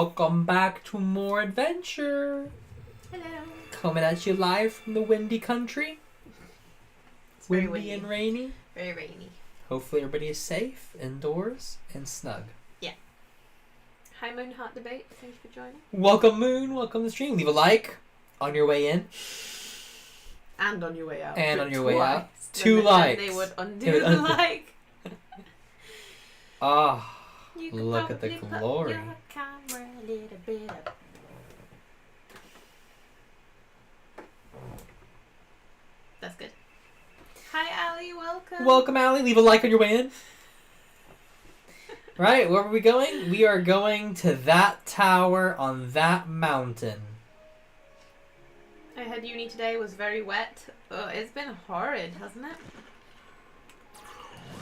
welcome back to more adventure. Hello. Coming at you live from the windy country. It's very Windy and rainy. Very rainy. Hopefully everybody is safe, indoors, and snug. Yeah. Hi Moon Heart Debate, thank you for joining. Welcome Moon, welcome to the stream. Leave a like on your way in. And on your way out. And on your way out. Two 2 likes. They would undo the like. Ah, You could look at the probably glory. put your camera a little bit up. That's good. Hi Ali, welcome. Welcome Allie, leave a like on your way in. Right, where are we going? We are going to that tower on that mountain. I had uni today, was very wet. Oh, it's been horrid, hasn't it?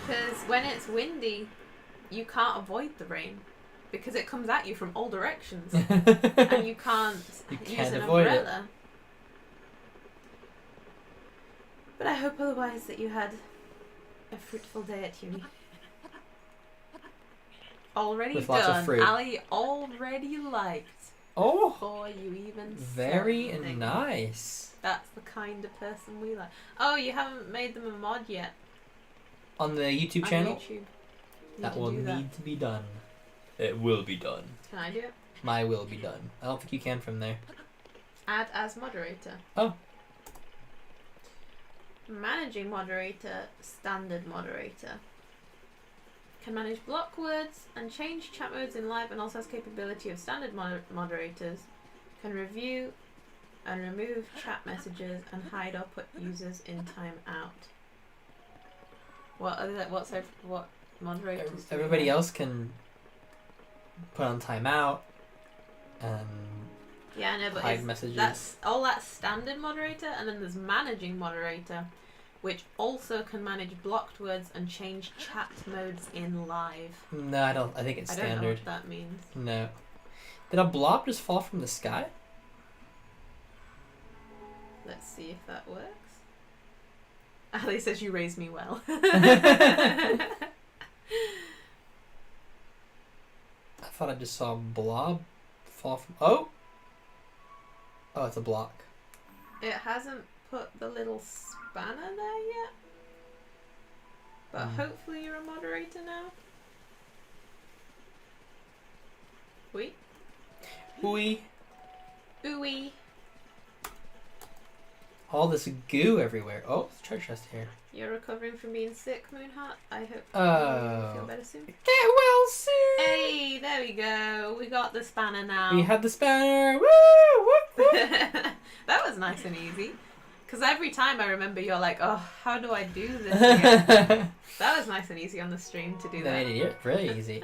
Because when it's windy, you can't avoid the rain. Because it comes at you from all directions. And you can't use an avoid umbrella. But I hope otherwise that you had a fruitful day at uni. Already With done. lots of fruit. Ali already liked. Oh, Before you even very said anything. nice. That's the kind of person we like. Oh, you haven't made them a mod yet. On the YouTube On channel? YouTube. That to will do that. need to be done. It will be done. Can I do it? My will be done. I don't think you can from there. Add as moderator. Oh. Managing moderator, standard moderator. Can manage block words and change chat modes in live and also has capability of standard moderators. Can review and remove chat messages and hide or put users in timeout. What moderators? do we Everybody have? else can put on timeout and Yeah, I know, but hide messages. that's standard moderator, and then there's managing moderator, which also can manage blocked words and change chat modes in live. No, I don't. I think it's I don't know standard. what that means. No. Did a blob just fall from the sky? Let's see if that works. Ali says you raised me well. I thought I just saw a blob fall from... Oh! Oh, it's a block. It hasn't put the little spanner there yet. But hopefully you're a moderator now. Wait. Ooey. Ooey. All this goo everywhere. Oh, it's a treasure chest here. You're recovering from being sick, Moonheart. I hope Oh. you feel better soon. Get well soon! Hey, there we go. We got the spanner now. We had the spanner. Woo! Whoop, whoop. That was nice and easy. Because every time I remember you're like, oh, how do I do this again? That was nice and easy on the stream to do They that. made it really easy.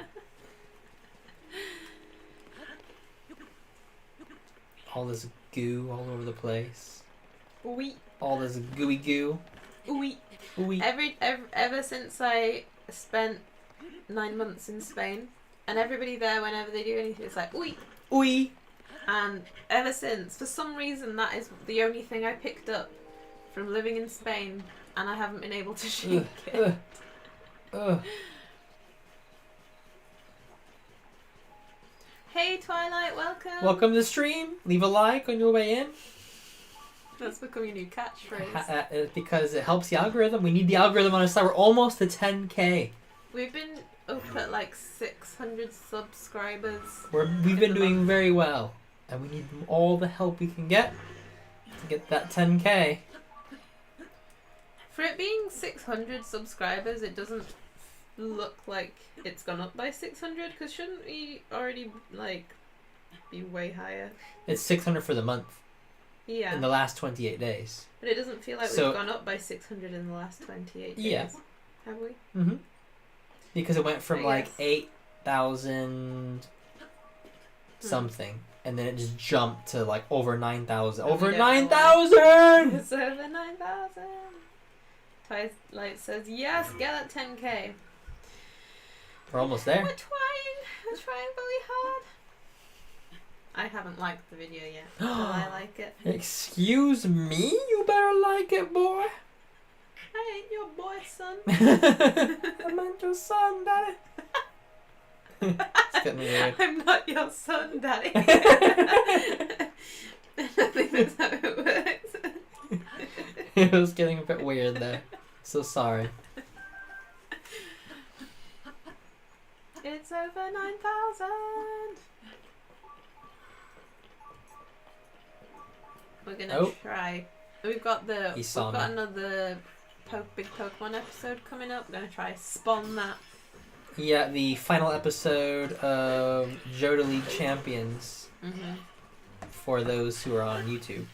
All this goo all over the place. Oui. All this gooey goo. Oui. Ooey. Ever since I spent 9 months in Spain, and everybody there, whenever they do anything, it's like, oui. Ooey. And ever since, for some reason, that is the only thing I picked up from living in Spain, and I haven't been able to shake it. Hey Twilight, welcome. Welcome to the stream. Leave a like on your way in. That's become your new catchphrase. Because it helps the algorithm. We need the algorithm on our side. We're almost to 10k. We've been up at like 600 subscribers. We've been doing very well. And we need all the help we can get to get that 10k. For it being 600 subscribers, it doesn't look like it's gone up by 600, because shouldn't we already like be way higher? It's 600 for the month. Yeah. In the last 28 days. But it doesn't feel like So- we've gone up by 600 in the last 28 days. Yeah. Have we? Mm-hmm. Because it went from I like guess. 8,000 something. And then it just jumped to like over 9,000. And we Over don't know why. 9,000! It's over 9,000. Twilight says, yes, get that 10k. We're almost there. We're trying very hard. I haven't liked the video yet. Will I like it? Excuse me? You better like it, boy. I ain't your boy, son. I meant your son, daddy. It's getting weird. I'm not your son, Daddy. I think that's how it works. It was getting a bit weird there. So sorry. It's over 9,000. We're gonna try. We've got another big Pokemon episode coming up. We're gonna try spawn that. Yeah, the final episode of Johto League Champions. For those who are on YouTube.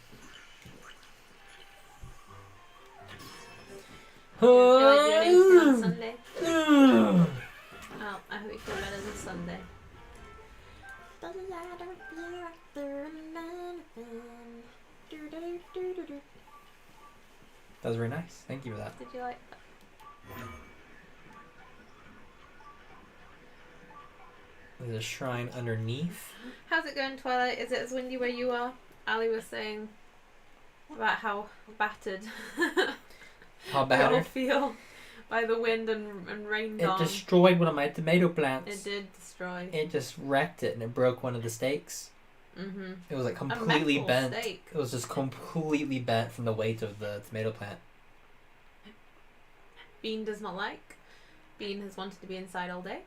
You like doing anything on Sunday? Oh, I hope you feel better than Sunday. That was very nice. Thank you for that. Did you like that? There's a shrine underneath. How's it going, Twilight? Is it as windy where you are? Ali was saying about how battered How you all battered? feel by the wind and rain It gone. destroyed one of my tomato plants. It did destroy. It just wrecked it and it broke one of the stakes. It was like completely bent. Steak. It was just completely bent from the weight of the tomato plant. Bean does not like. Bean has wanted to be inside all day.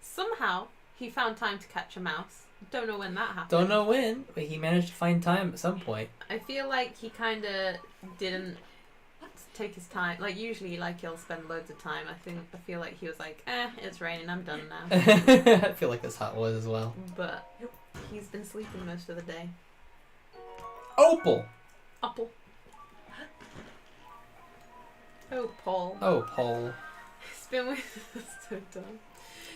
Somehow he found time to catch a mouse. Don't know when that happened. Don't know when, but he managed to find time at some point. I feel like he kind of didn't take his time. Like usually, like he'll spend loads of time. I feel like he was like, it's raining. I'm done now. I feel like that's how it was as well. But he's been sleeping most of the day. Opal. Apple. Oh, Paul. Oh, Paul. It's been so dumb.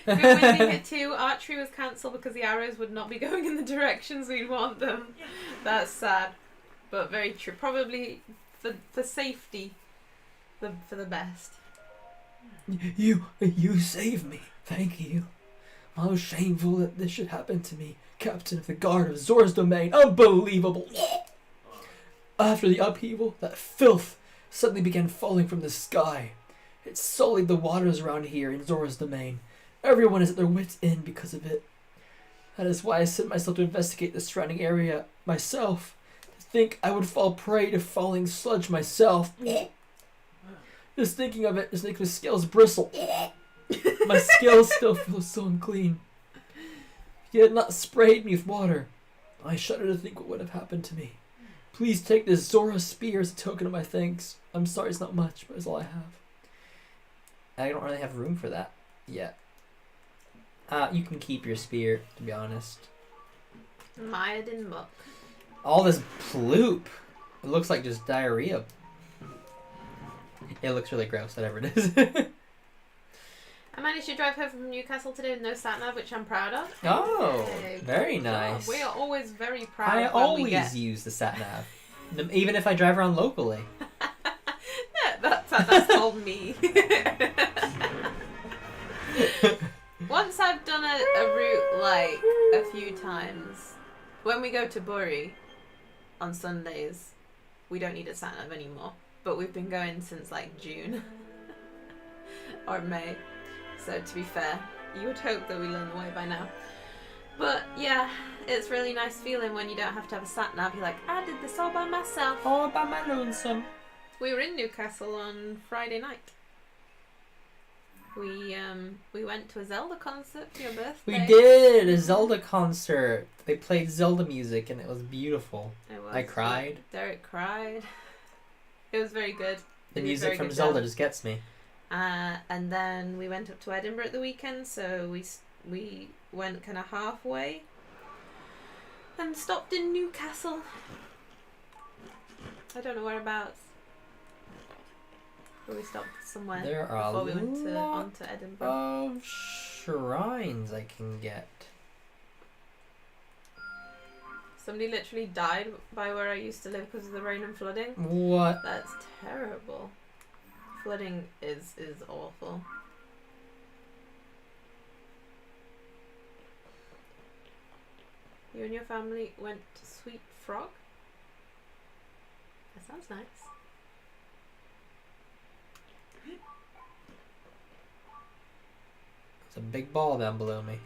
Good windy here too. Archery was cancelled because the arrows would not be going in the directions we'd want them. That's sad, but very true. Probably for safety, for the best. You saved me. Thank you. How shameful that this should happen to me, Captain of the Guard of Zora's Domain. Unbelievable. After the upheaval, that filth suddenly began falling from the sky. It sullied the waters around here in Zora's Domain. Everyone is at their wits' end because of it. That is why I sent myself to investigate the surrounding area myself. To think I would fall prey to falling sludge myself. Just thinking of it just makes my scales bristle. My scales still feel so unclean. If you had not sprayed me with water, I shudder to think what would have happened to me. Please take this Zora spear as a token of my thanks. I'm sorry it's not much, but it's all I have. I don't really have room for that yet. You can keep your spear, to be honest. Mired in muck. All this ploop. It looks like just diarrhea. It looks really gross, whatever it is. I managed to drive home from Newcastle today with no sat-nav, which I'm proud of. Oh, Hey, very good job. nice. We are always very proud I when we always get... use the sat-nav. Even if I drive around locally. Yeah, that's called me. Once I've done a route like a few times, when we go to Bury on Sundays, we don't need a sat-nav anymore. But we've been going since like June or May. So to be fair, you would hope that we learn the way by now. But yeah, it's really nice feeling when you don't have to have a sat-nav. You're like, I did this all by myself. All by my lonesome. We were in Newcastle on Friday night. We went to a Zelda concert for your birthday. We did a Zelda concert. They played Zelda music and it was beautiful. It was. I cried. Derek cried. It was very good. The music from Zelda just gets me. And then we went up to Edinburgh at the weekend, so we went kind of halfway and stopped in Newcastle. I don't know whereabouts. But we stopped somewhere There are before we went lot on to Edinburgh. of shrines I can get. Somebody literally died by where I used to live because of the rain and flooding. What? That's terrible. Flooding is awful. You and your family went to Sweet Frog? That sounds nice. It's a big ball down below me.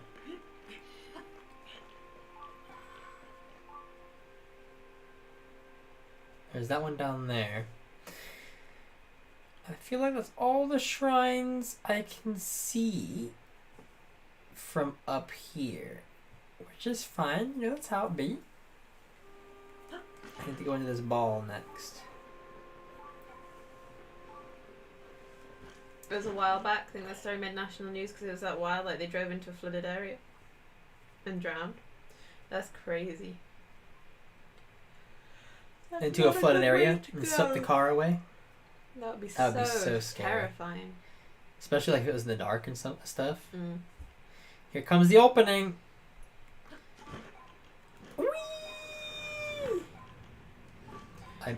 There's that one down there. I feel like that's all the shrines I can see from up here. Which is fine, you know, that's how it be. I need to go into this ball next. It was a while back, I think that story made national news because it was that wild, like they drove into a flooded area and drowned. That's crazy. That's Into a flooded area and swept the car away. That would be so scary. Terrifying. Especially like if it was in the dark and some stuff. Mm. Here comes the opening.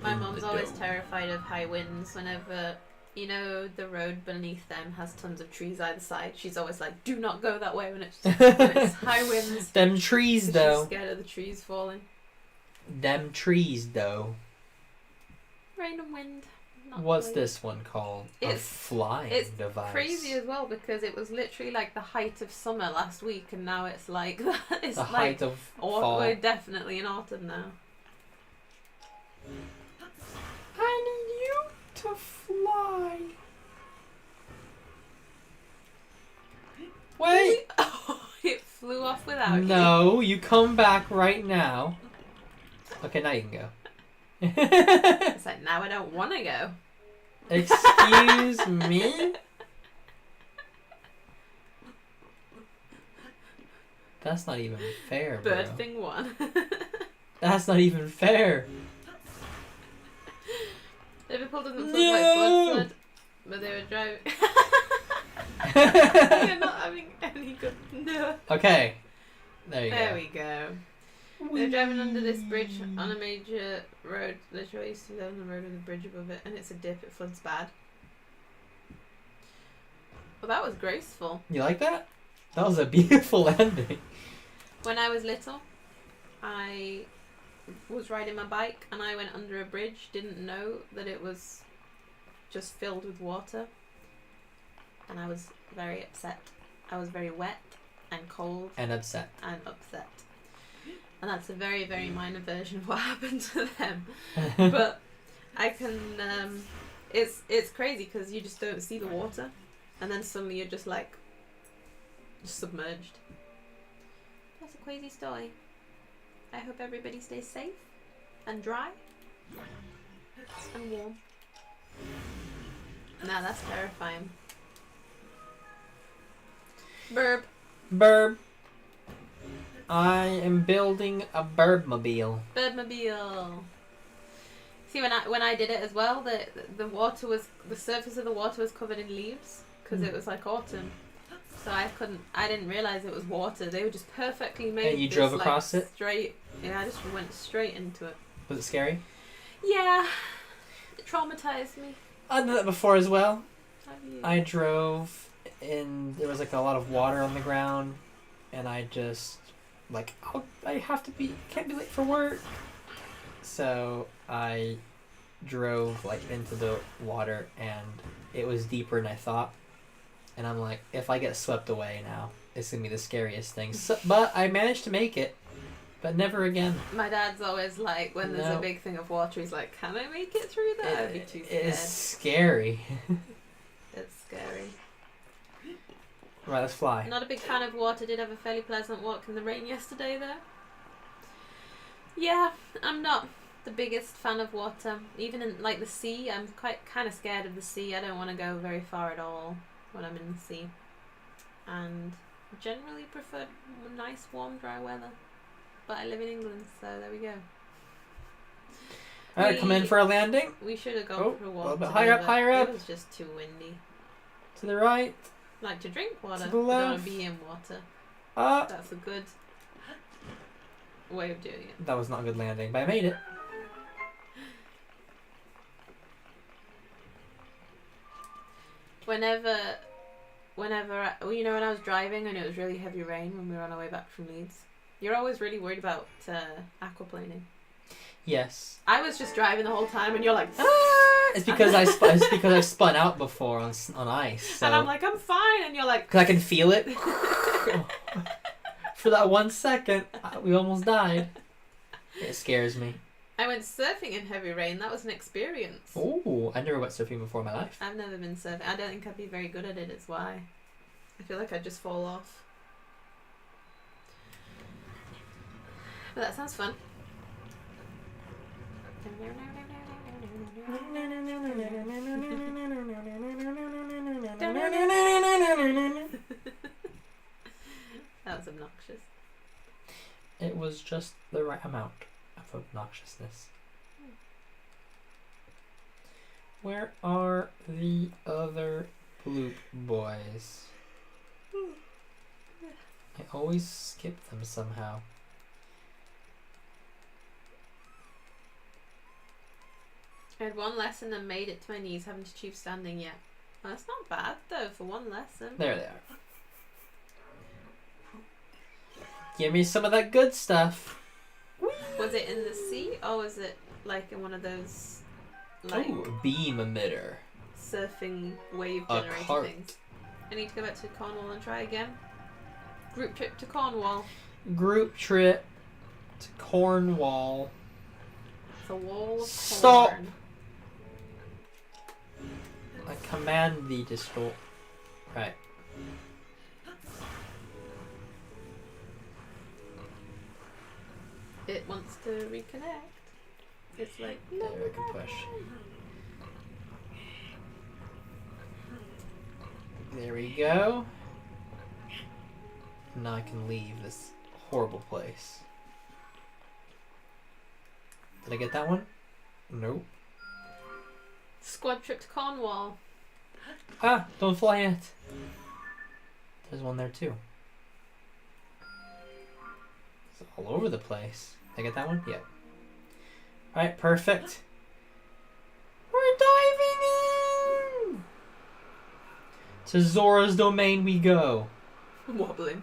My mom's always terrified of high winds whenever, you know, the road beneath them has tons of trees either side. She's always like, do not go that way when it's high winds. Them trees, though. She's scared of the trees falling. Them trees, though. Rain and wind. What's this one called? It's a flying device. It's crazy as well because it was literally like the height of summer last week and now it's like it's the like height of fall. We're definitely in autumn now. I need you to fly. Wait! Oh, it flew off without you. No, you come back right now. Okay, now you can go. It's like, now I don't want to go. Excuse me? That's not even fair, bro. Bird thing one. That's not even fair. Liverpool doesn't look like blood, but they were driving. You're not having any good. No. Okay. There you go. There we go. They're driving under this bridge on a major road. Literally, I used to live on the road with a bridge above it, and it's a dip. It floods bad. Well, that was graceful. You like that? That was a beautiful ending. When I was little, I was riding my bike and I went under a bridge. Didn't know that it was just filled with water, and I was very upset. I was very wet and cold and upset. And that's a very, very minor version of what happened to them. But I can, it's crazy because you just don't see the water. And then suddenly you're just like, submerged. That's a crazy story. I hope everybody stays safe and dry and warm. Nah, that's terrifying. Burb. Burb. I am building a burbmobile. Birdmobile. See, when I did it as well, the surface of the water was covered in leaves because it was like autumn. So I didn't realize it was water. They were just perfectly made. And you drove across it? Straight. Yeah, I just went straight into it. Was it scary? Yeah. It traumatized me. I've done that before as well. Have you? I drove and there was like a lot of water on the ground, and I just like, oh, I can't be late for work. So I drove like into the water and it was deeper than I thought. And I'm like, if I get swept away now, it's going to be the scariest thing. So, but I managed to make it. But never again. My dad's always like, when there's a big thing of water, he's like, can I make it through that? I'd be too scared. It's scary. It's scary. Right, let's fly. Not a big fan of water. Did have a fairly pleasant walk in the rain yesterday, though. Yeah, I'm not the biggest fan of water. Even in like the sea, I'm kind of scared of the sea. I don't want to go very far at all when I'm in the sea. And generally prefer nice, warm, dry weather. But I live in England, so there we go. Alright, come in for a landing. We should have gone for a walk. A little bit today, higher up. It was just too windy. To the right. Like to drink water. To the left. I don't want to be in water. That's a good way of doing it. That was not a good landing, but I made it. Whenever you know, when I was driving and it was really heavy rain when we were on our way back from Leeds, you're always really worried about aquaplaning. Yes. I was just driving the whole time and you're like, ah! It's because I spun out before on ice. So. And I'm like, I'm fine, and you're like, because I can feel it. For that 1 second, we almost died. It scares me. I went surfing in heavy rain. That was an experience. Oh, I never went surfing before in my life. I've never been surfing. I don't think I'd be very good at it. It's why. I feel like I'd just fall off. But that sounds fun. That was obnoxious. It was just the right amount of obnoxiousness. Where are the other bloop boys? I always skip them somehow. I had one lesson and made it to my knees, haven't achieved standing yet. Well, that's not bad though for one lesson. There they are. Give me some of that good stuff. Was it in the sea or was it like in one of those like beam emitter. Surfing wave generator things? I need to go back to Cornwall and try again. Group trip to Cornwall. Group trip to Cornwall. It's a wall of Stop! corn. I command thee to stop. Right. It wants to reconnect. It's like, no, There, I can push. There we go. Now I can leave this horrible place. Did I get that one? Nope. Squad trip to Cornwall. Ah, don't fly yet. There's one there too. It's all over the place. Did I get that one? Yep. Alright, perfect. We're diving in! To Zora's domain we go. Wobbling.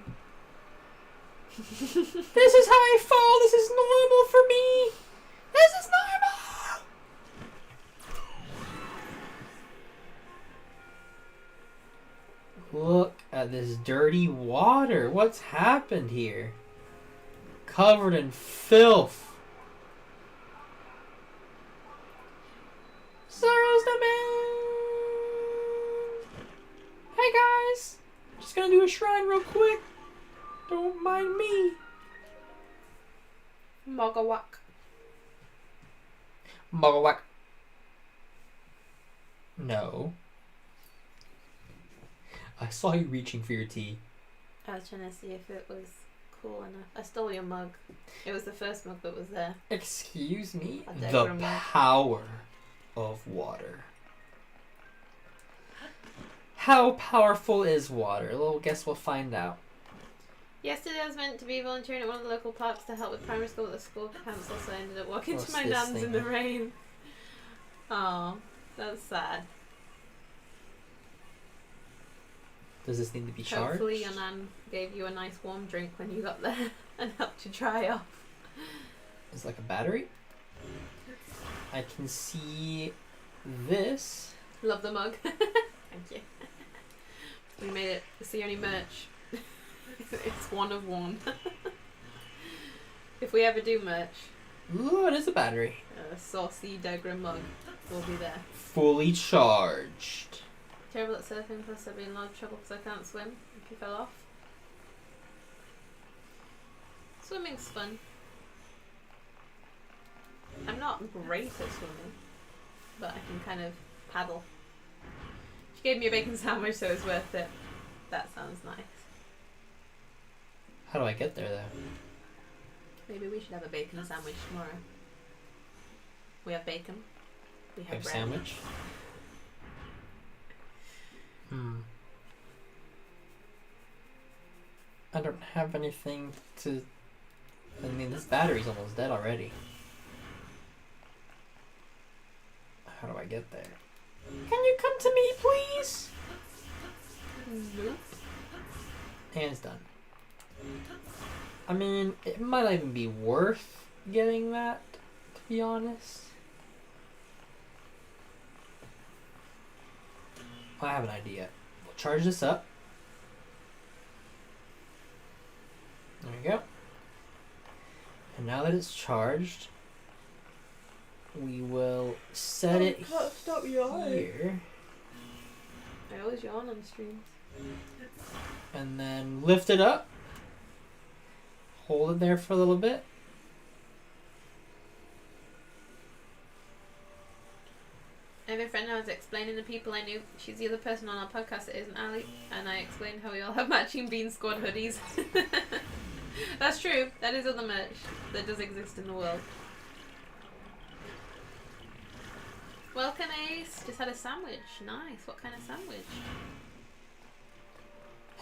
This is how I fall. This is normal for me. This is normal. Look at this dirty water. What's happened here? Covered in filth. Zora's domain. Hey guys. Just gonna do a shrine real quick. Don't mind me. Mogawak. Mogawak. No. I saw you reaching for your tea. I was trying to see if it was cool enough. I stole your mug. It was the first mug that was there. Excuse me? A The Decoteau mug. power of water. How powerful is water? Well, guess we'll find out. Yesterday I was meant to be volunteering at one of the local parks to help with primary school at the school council, so I ended up walking What's to my this nan's thing? in the rain. Oh, that's sad. Does this need to be charged? Hopefully your nan gave you a nice warm drink when you got there and helped you dry off. It's like a battery. I can see this. Love the mug. Thank you. We made it. It's the only merch. It's one of one. If we ever do merch, Ooh, it is a battery. a saucy Degra mug will be there. Fully charged. Terrible at surfing, plus I'd be in a lot of trouble because I can't swim if you fell off. Swimming's fun. I'm not great at swimming, but I can kind of paddle. She gave me a bacon sandwich, so it's worth it. That sounds nice. How do I get there, though? Maybe we should have a bacon sandwich tomorrow. We have bacon. We have Egg bread. sandwich? I don't have anything to... I mean, this battery's almost dead already. How do I get there? Can you come to me, please? Nope. And it's done. I mean, it might not even be worth getting that, to be honest. I have an idea. We'll charge this up. There we go. And now that it's charged, we will set it here. I always yawn on streams. And then lift it up. Hold it there for a little bit. I have a friend I was explaining to people I knew. She's the other person on our podcast that isn't Ali, and I explained how we all have matching Bean Squad hoodies. That's true. That is other merch that does exist in the world. Welcome, Ace. Just had a sandwich. Nice. What kind of sandwich?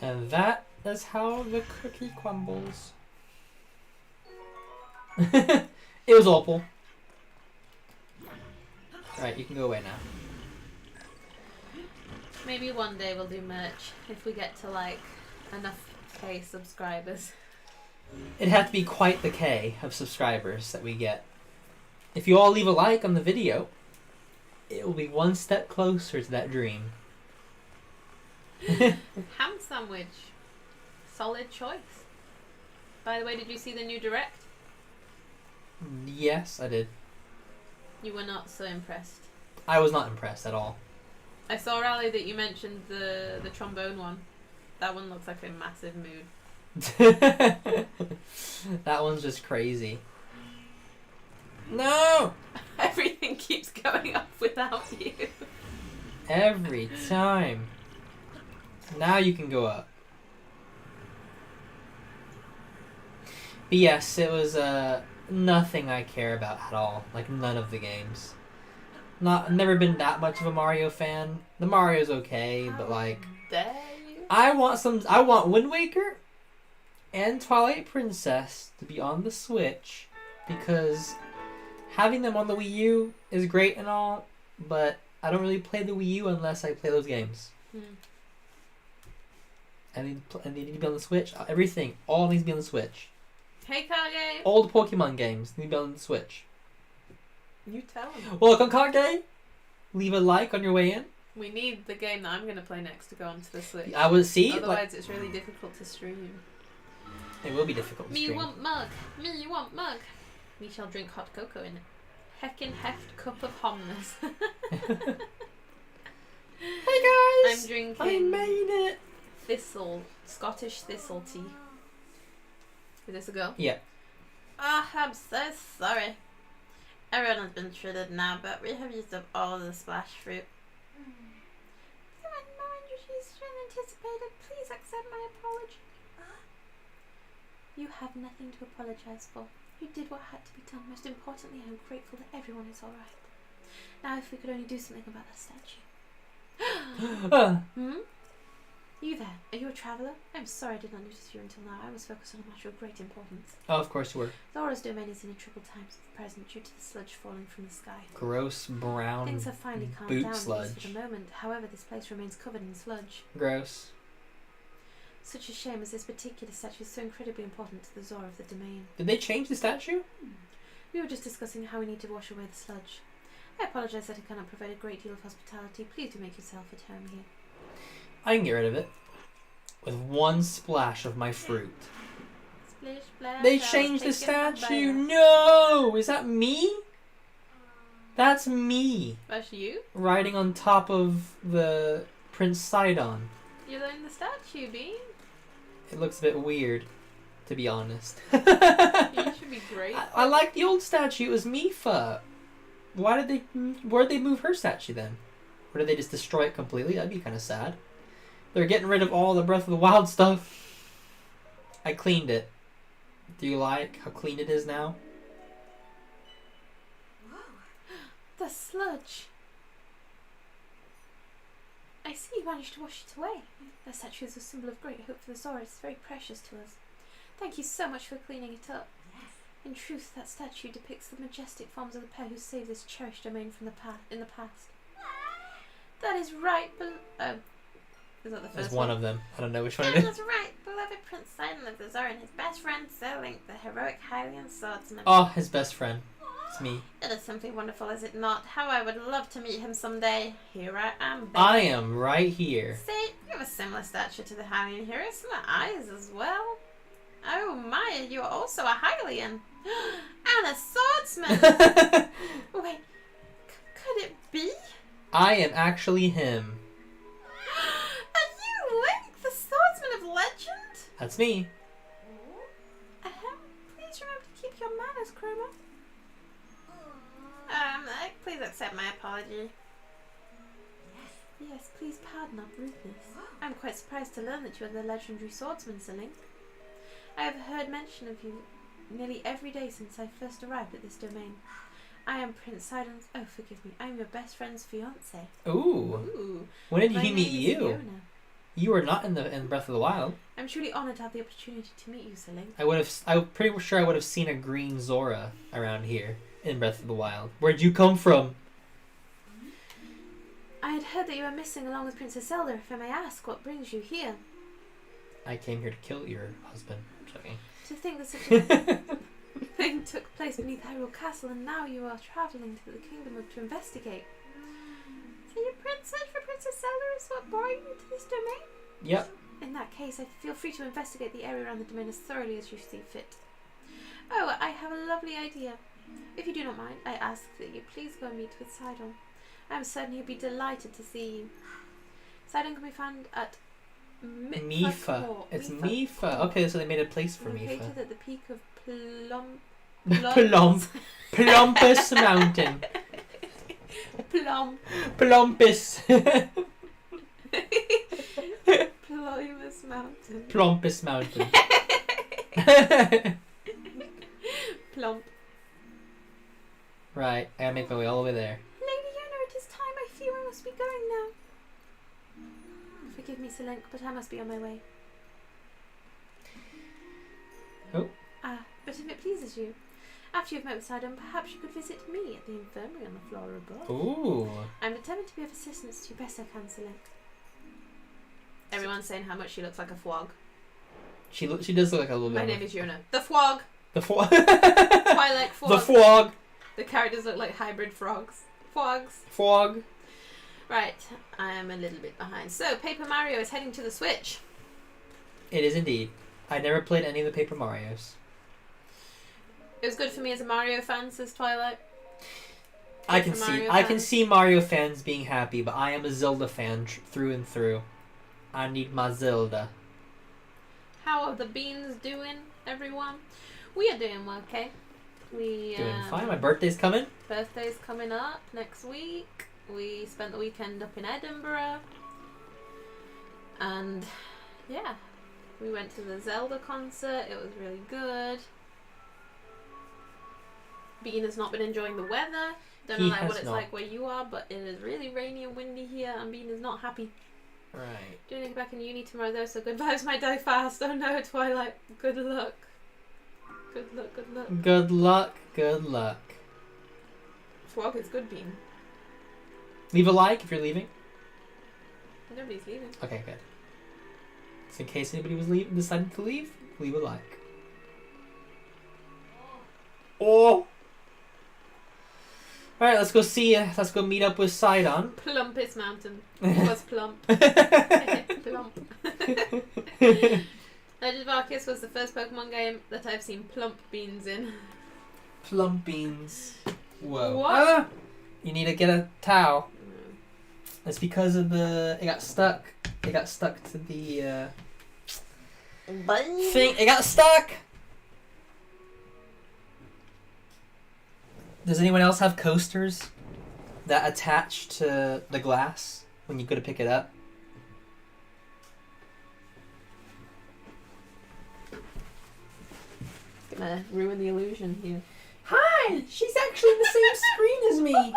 And that is how the cookie crumbles. It was awful. Right, you can go away now. Maybe one day we'll do merch if we get to like enough K subscribers. It'd have to be quite the K of subscribers that we get. If you all leave a like on the video, it will be one step closer to that dream. Ham sandwich. Solid choice. By the way, did you see the new direct? Yes, I did. You were not so impressed. I was not impressed at all. I saw, Raleigh, that you mentioned the trombone one. That one looks like a massive mood. That one's just crazy. No! Everything keeps going up without you. Every time. Now you can go up. But yes, it was nothing I care about at all. Like none of the games. Never been that much of a Mario fan. The Mario's okay, but like Dare you? I want Wind Waker and Twilight Princess to be on the Switch because having them on the Wii U is great and all, but I don't really play the Wii U unless I play those games. And they need to be on the Switch. Everything, all needs to be on the Switch. Hey, Kage. All the Pokemon games need to be on the Switch. You tell him. Welcome, Kage. Leave a like on your way in. We need the game that I'm going to play next to go onto the Switch. I would see. Otherwise, it's really difficult to stream. It will be difficult to Me stream. want mug. Me want mug. We shall drink hot cocoa in it. Heckin' heft cup of homness. Hey guys! I'm drinking. I made it. Scottish thistle tea. Is this a go? Yeah. Ah, I'm so sorry. Everyone has been treated now, but we have used up all the splash fruit. There are more injuries than anticipated. Please accept my apology. You have nothing to apologize for. You did what had to be done. Most importantly, I am grateful that everyone is alright. Now, if we could only do something about that statue. You there? Are you a traveller? I'm sorry I did not notice you until now. I was focused on a matter of great importance. Oh, of course you were. Zora's domain is in troubled times at present due to the sludge falling from the sky. Gross brown Things have finally calmed boot down, at sludge. least for the moment. However, this place remains covered in sludge. Gross. Such a shame, as this particular statue is so incredibly important to the Zora of the domain. Did they change the statue? We were just discussing how we need to wash away the sludge. I apologise that I cannot provide a great deal of hospitality. Please do make yourself at home here. I can get rid of it. With one splash of my fruit. Splish, splash, They I was changed the taken by statue! a- No! Is that me? That's me. That's you? Riding on top of the Prince Sidon. You're in the statue, Bean. It looks a bit weird, to be honest. You should be great. I like the old statue. It was Mifa. Where'd they move her statue then? Or did they just destroy it completely? That'd be kind of sad. They're getting rid of all the Breath of the Wild stuff. I cleaned it. Do you like how clean it is now? Whoa. The sludge. I see you managed to wash it away. That statue is a symbol of great hope for the Zora. It's very precious to us. Thank you so much for cleaning it up. Yes. In truth, that statue depicts the majestic forms of the pair who saved this cherished domain from in the past. That is right, is that the first There's one of them. I don't know which one it That is. is right. Beloved Prince Sidon of the Zora and his best friend Zerlink, the heroic Hylian swordsman. Oh, his best friend. It's me. It is simply wonderful, is it not? How I would love to meet him someday. Here I am, baby. I am right here. See, you have a similar stature to the Hylian hero, similar eyes as well. Oh my, you are also a Hylian. And a swordsman. Wait, could it be? I am actually him. Are you Leek, the swordsman of legend? That's me. Please remember to keep your manners, Chroma. Please accept my apology. Yes, please pardon our rudeness. I'm quite surprised to learn that you are the legendary swordsman, Sir Link. I have heard mention of you nearly every day since I first arrived at this domain. I am Prince Sidon's... Oh, forgive me. I am your best friend's fiancé. Ooh. When did he meet you? Fiona. You were not in Breath of the Wild. I'm truly honoured to have the opportunity to meet you, Sir Link. I'm pretty sure I would have seen a green Zora around here in Breath of the Wild. Where'd you come from? I had heard that you were missing along with Princess Zelda. If I may ask, what brings you here? I came here to kill your husband. Sorry. To think that such a thing took place beneath Hyrule Castle, and now you are travelling to the Kingdom to investigate. So your search for Princess Zelda is what brought you to this domain? Yep. In that case, I feel free to investigate the area around the domain as thoroughly as you see fit. Oh, I have a lovely idea. If you do not mind, I ask that you please go and meet with Sidon. I am certain he'd be delighted to see you. Sidon can be found at Mifa. It's Mifa. Okay, so they made a place for Mifa. Located at the peak of Plumpus Mountain. Plumpus. Ploymus Mountain. Plumpus Mountain. Plump. Right, I gotta make my way all the way there. Lady Yona, it is time. I fear I must be going now. Forgive me, Sir Link, but I must be on my way. Oh. But if it pleases you, after you've met with Sidon, perhaps you could visit me at the infirmary on the floor above. Ooh. I'm determined to be of assistance to you best I can, Sir Link. Everyone's saying how much she looks like a fwog. She does look like a little bit. My name is Yona. The fwog. The fwog. Twilight fwog. The fwog. The characters look like hybrid frogs. Fwogs. Fwog. Right, I am a little bit behind. So, Paper Mario is heading to the Switch. It is indeed. I never played any of the Paper Marios. It was good for me as a Mario fan, says Twilight. I can see Mario fans being happy, but I am a Zelda fan through and through. I need my Zelda. How are the beans doing, everyone? We are doing well, okay? We doing fine. My birthday's coming. Birthday's coming up next week. We spent the weekend up in Edinburgh. And yeah, we went to the Zelda concert. It was really good. Bean has not been enjoying the weather. Don't know what it's like where you are, but it is really rainy and windy here, and Bean is not happy. Right. Doing it back in uni tomorrow though, so good vibes might die fast. Oh no, Twilight. Good luck. Good luck, good luck. Good luck, good luck. Fwog is good, Bean. Leave a like if you're leaving. Nobody's leaving. Okay, good. Just in case anybody was decided to leave, leave a like. Oh! Alright, let's go meet up with Sidon. Plumpest mountain. It was plump. Plump. Legend of Arceus was the first Pokemon game that I've seen plump beans in. Plump beans. Whoa. What? Ah! You need to get a towel. It's because of it got stuck. It got stuck to the thing. It got stuck! Does anyone else have coasters that attach to the glass when you go to pick it up? Gonna ruin the illusion here. Hi! She's actually in the same screen as me!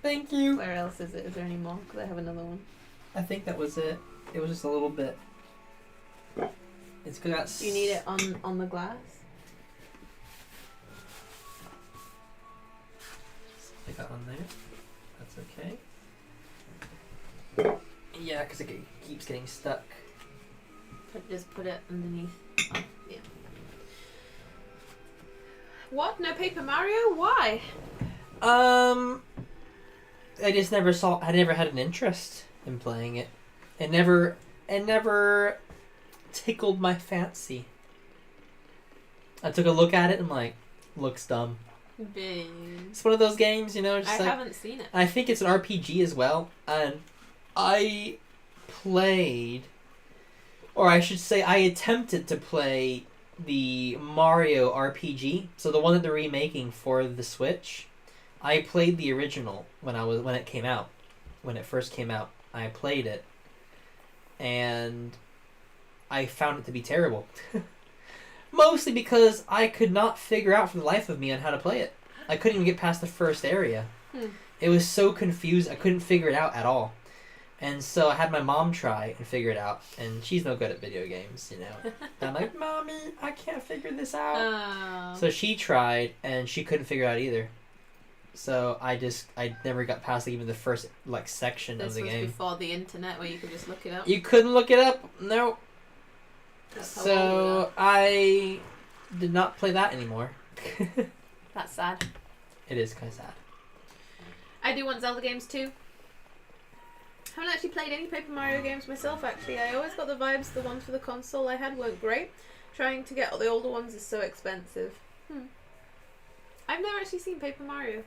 Thank you. Where else is it? Is there any more? Because I have another one. I think that was it. It was just a little bit. It's got. You need it on the glass? Stick that on there. That's okay. Yeah, because it keeps getting stuck. Just put it underneath. Oh, yeah. What? No Paper Mario? Why? I just never saw. I never had an interest in playing it. It never tickled my fancy. I took a look at it and like, looks dumb. Big. It's one of those games, you know. Just I like, haven't seen it. I think it's an RPG as well, and I played, or I should say, I attempted to play the Mario RPG. So the one that they're remaking for the Switch. I played the original when it came out, when it first came out. I played it, and I found it to be terrible. Mostly because I could not figure out for the life of me on how to play it. I couldn't even get past the first area. It was so confused. I couldn't figure it out at all. And so I had my mom try and figure it out. And she's no good at video games, you know. And I'm like, Mommy, I can't figure this out. Oh. So she tried, and she couldn't figure it out either. So I never got past even the first like section of the game. This was before the internet where you could just look it up? You couldn't look it up? No. That's how So I did not play that anymore. That's sad. It is kind of sad. I do want Zelda games too. I haven't actually played any Paper Mario games myself, actually. I always got the vibes the ones for the console I had weren't great. Trying to get the older ones is so expensive. I've never actually seen Paper Mario.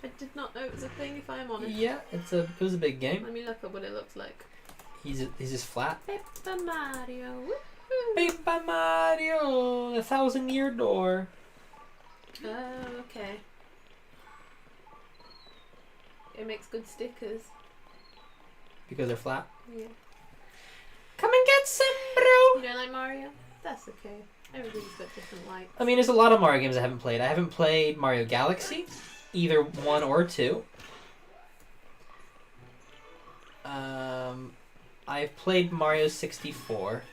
I did not know it was a thing, if I am honest. Yeah, it was a big game. Let me look up what it looks like. He's just flat. Paper Mario. Woohoo. Paper Mario, the 1,000-year door. Oh, okay. It makes good stickers. Because they're flat. Yeah. Come and get some, bro. You don't like Mario? That's okay. Everybody's got different likes. I mean, there's a lot of Mario games I haven't played. I haven't played Mario Galaxy, either 1 or 2. I've played Mario 64.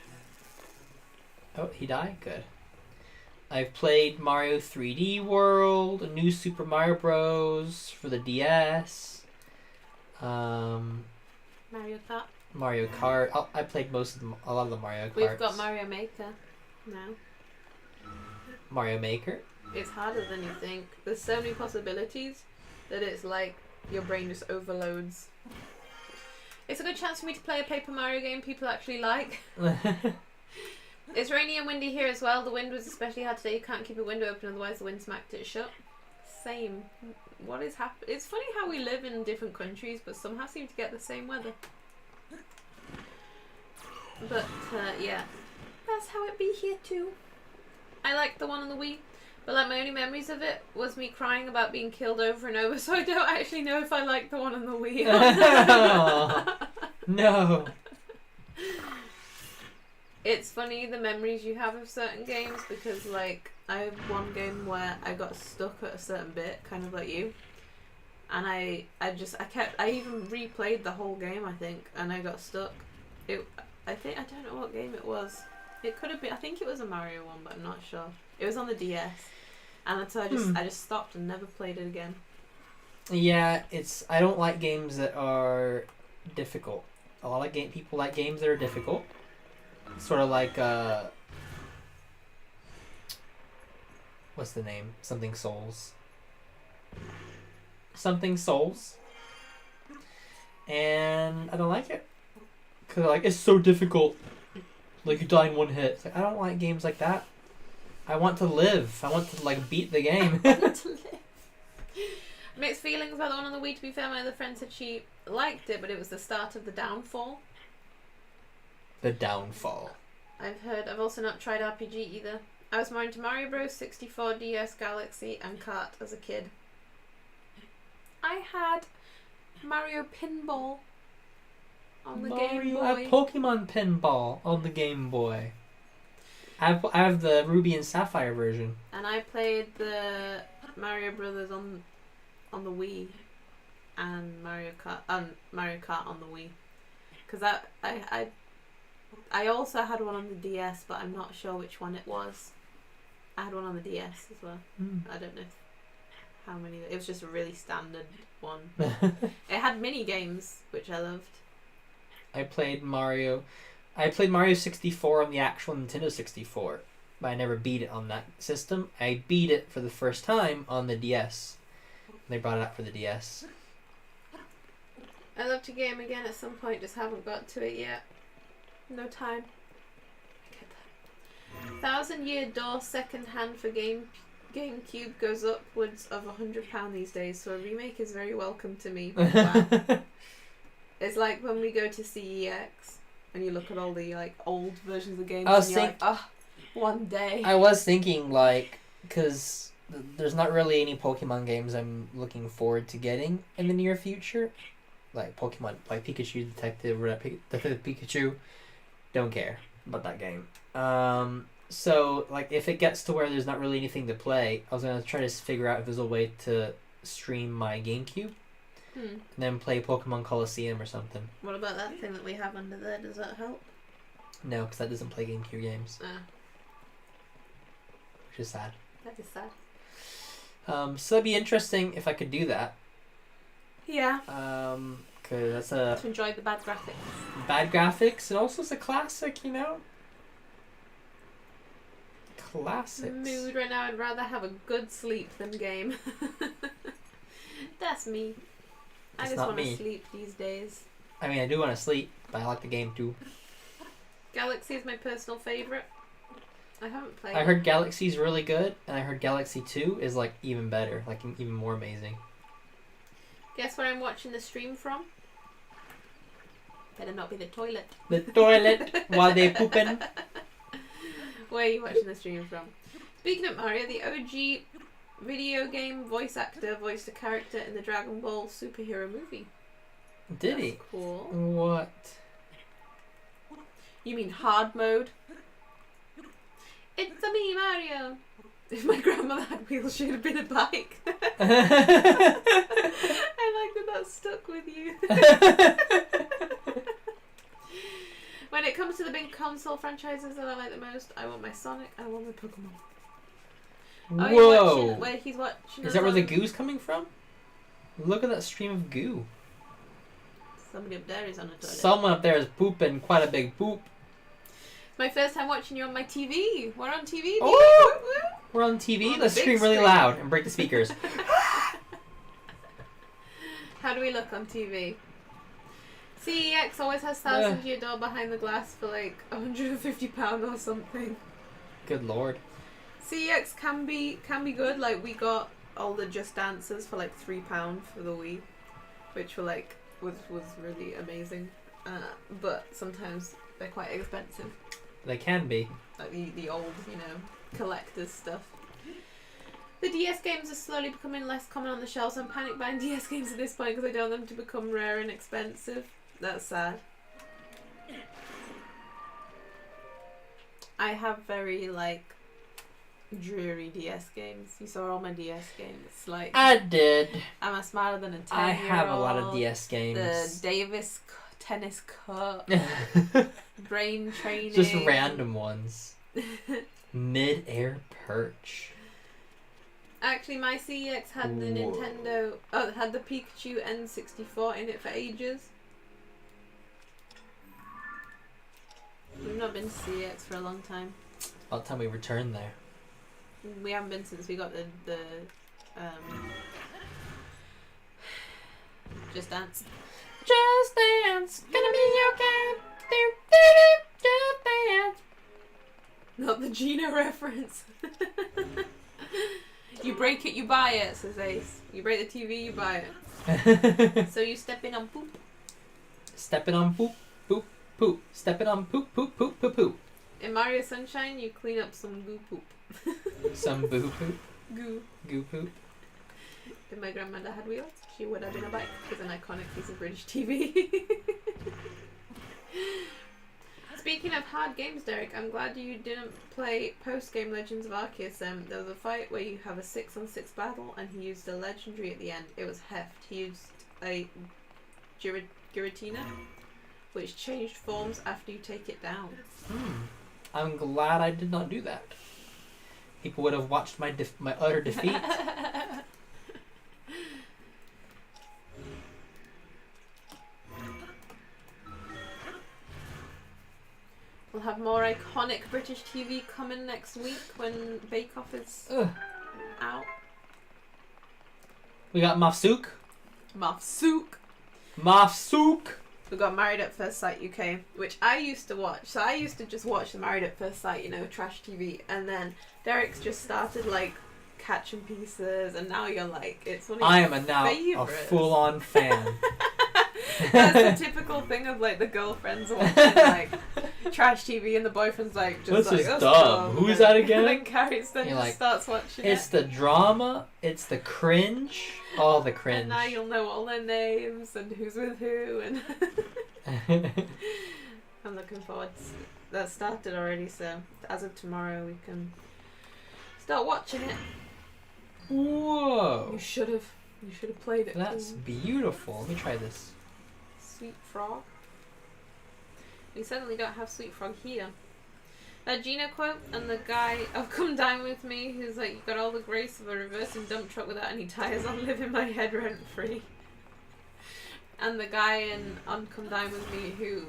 Oh, he died? Good. I've played Mario 3D World, New Super Mario Bros. For the DS. Mario Kart. Mario Kart. Oh, I played a lot of the Mario Karts. We've got Mario Maker now. Mario Maker. It's harder than you think. There's so many possibilities that it's like your brain just overloads. It's a good chance for me to play a Paper Mario game people actually like. It's rainy and windy here as well. The wind was especially hard today. You can't keep a window open, otherwise the wind smacked it shut. Same. What is happening? It's funny how we live in different countries, but somehow seem to get the same weather. But yeah, that's how it be here too. I like the one on the Wii, but like my only memories of it was me crying about being killed over and over, so I don't actually know if I like the one on the Wii. No. It's funny the memories you have of certain games, because like I have one game where I got stuck at a certain bit, kind of like you, and I even replayed the whole game, I think, and I got stuck. I don't know what game it was. It could have been, I think it was a Mario one, but I'm not sure. It was on the DS, and so I just stopped and never played it again. Yeah, I don't like games that are difficult. A lot of people like games that are difficult. Sort of like what's the name? Something Souls. And I don't like it. Cause like it's so difficult. Like you die in one hit. It's like, I don't like games like that. I want to live. I want to like beat the game. I want to live. Mixed feelings about the one on the Wii. To be fair, my other friend said she liked it, but it was the start of the downfall. The downfall. I've also not tried RPG either. I was more into Mario Bros. 64, DS, Galaxy, and Kart as a kid. I had Mario Pinball on the Game Boy. I have Pokemon Pinball on the Game Boy. I have the Ruby and Sapphire version. And I played the Mario Brothers on the Wii, and Mario Kart on the Wii. Because I also had one on the DS, but I'm not sure which one it was. I had one on the DS as well. I don't know how many. It was just a really standard one. It had mini games, which I loved. I played Mario 64 on the actual Nintendo 64. but I never beat it on that system. I beat it for the first time on the DS. They brought it out for the DS. I'd love to game again at some point, just haven't got to it yet. No time. I get that. 1,000-year door second hand for GameCube goes upwards of £100 these days, so a remake is very welcome to me. Wow. It's like when we go to CEX and you look at all the like old versions of games and you're like, oh, one day. I was thinking like, because there's not really any Pokemon games I'm looking forward to getting in the near future. Like Pokemon, like Pikachu Detective, or Pikachu. Don't care about that game. So like if it gets to where there's not really anything to play, I was gonna try to figure out if there's a way to stream my GameCube. And then play Pokemon Coliseum or something. What about that thing that we have under there? Does that help? No, because that doesn't play GameCube games. Which is sad. That is sad. So that'd be interesting if I could do that. Yeah. Cause that's a... To enjoy the bad graphics. Bad graphics, and also it's a classic, you know? Classics. Mood right now, I'd rather have a good sleep than game. That's me. I just want to sleep these days. I mean, I do want to sleep, but I like the game too. Galaxy is my personal favourite. I haven't played I heard Galaxy's really good, and I heard Galaxy 2 is like even better, like even more amazing. Guess where I'm watching the stream from? Better not be the toilet. The toilet while they pooping. Where are you watching the stream from? Speaking of Mario, the OG video game voice actor voiced a character in the Dragon Ball superhero movie. Did he? Cool. What? You mean hard mode? It's a me, Mario. If my grandmother had wheels, she'd have been a bike. I like that stuck with you. When it comes to the big console franchises that I like the most, I want my Sonic, I want my Pokemon. Whoa! Where he's watching. Is that where the goo's coming from? Look at that stream of goo. Somebody up there is on a toilet. Someone up there is pooping quite a big poop. My first time watching you on my TV. We're on TV. Oh! We're on TV. On Let's scream really loud and break the speakers. How do we look on TV? CEX always has 1,000-year door behind the glass for like £150 or something. Good lord. CEX can be good. Like we got all the Just Dances for like £3 for the Wii, which were like was really amazing. But sometimes they're quite expensive. They can be. Like the old, collector's stuff. The DS games are slowly becoming less common on the shelves. I'm panic buying DS games at this point because I don't want them to become rare and expensive. That's sad. I have very dreary DS games. You saw all my DS games. It's like I did. I'm smarter than a 10-year-old. I have a lot of DS games. The Davis tennis cup. Brain training. Just random ones. Mid-air perch. Actually, my CEX had the Nintendo. Oh, it had the Pikachu N64 in it for ages. We've not been to CEX for a long time. About time we return there. We haven't been since we got the Just Dance. Just Dance, gonna be okay. Just Dance. Not the Gino reference. You break it, you buy it, says Ace. You break the TV, you buy it. So you step in on poop. Stepping on poop, poop, poop. Stepping on poop, poop, poop, poop, poop. In Mario Sunshine, you clean up some goo poop. Some boo poop. Goo. Goo poop. If my grandmother had wheels, she would have been a bike. It's an iconic piece of British TV. Speaking of hard games, Derek, I'm glad you didn't play post-game Legends of Arceus. There was a fight where you have a 6-on-6 battle, and he used a legendary at the end. It was heft. He used a Giratina, which changed forms after you take it down. I'm glad I did not do that. People would have watched my utter defeat. We'll have more iconic British TV coming next week when Bake Off is out. We got Mafsouk. Mafsouk. We got Married at First Sight UK, which I used to watch. So I used to just watch the Married at First Sight, you know, trash TV, and then Derek's just started like catching pieces, and now you're like, it's one of I your am now favorites. a full-on fan. That's the typical thing of like the girlfriends watching like trash TV, and the boyfriend's like, just What's like, this that's dumb? Who's that again? And then Carrie's then You're just like, starts watching It's it. the drama. It's the cringe. All the cringe. And now you'll know all their names and who's with who, and I'm looking forward to that. Started already, so as of tomorrow we can start watching it. Whoa. You should have played it. That's beautiful. Let me try this. Sweet Frog. We certainly don't have Sweet Frog here. That Gina quote and the guy, "Oh, come dine with me," who's like, "You got all the grace of a reversing dump truck without any tires. I'll live in my head rent free." And the guy on "Come Dine with Me" who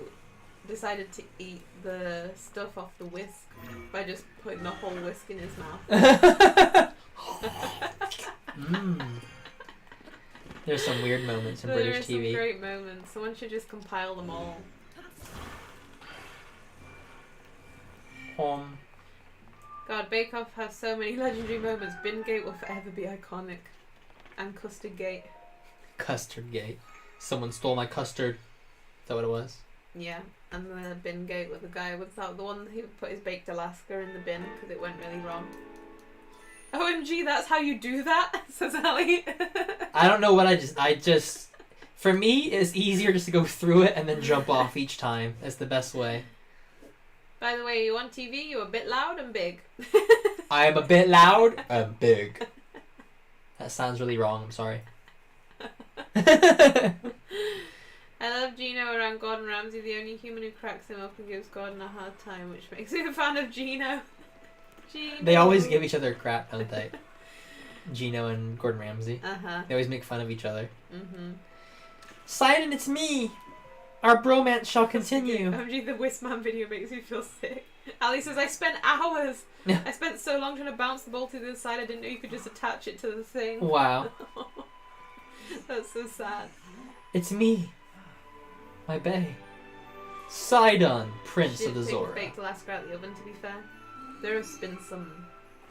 decided to eat the stuff off the whisk by just putting the whole whisk in his mouth. There's some weird moments in There British are some TV. great moments. Someone should just compile them all. God, Bake Off has so many legendary moments. Bingate will forever be iconic. And Custard Gate. Custard Gate. Someone stole my custard. Is that what it was? Yeah, and the bin gate with the guy without the one who put his baked Alaska in the bin because it went really wrong. OMG, that's how you do that, says Ali. I don't know what I just for me it's easier just to go through it and then jump off each time. That's the best way. By the way, you on TV, you're a bit loud and big. I am a bit loud and big. That sounds really wrong, I'm sorry. I love Gino around Gordon Ramsay, the only human who cracks him up and gives Gordon a hard time, which makes me a fan of Gino. Gino. They always give each other crap, don't they? Gino and Gordon Ramsay. Uh-huh. They always make fun of each other. Mm-hmm. Sidon, it's me! Our bromance shall continue. OMG, the Whistman video makes me feel sick. Ali says, I spent hours. I spent so long trying to bounce the ball to the other side, I didn't know you could just attach it to the thing. Wow. That's so sad. It's me. My bae. Sidon, Prince of the Zora. Baked Alaska out the oven, to be fair. There has been some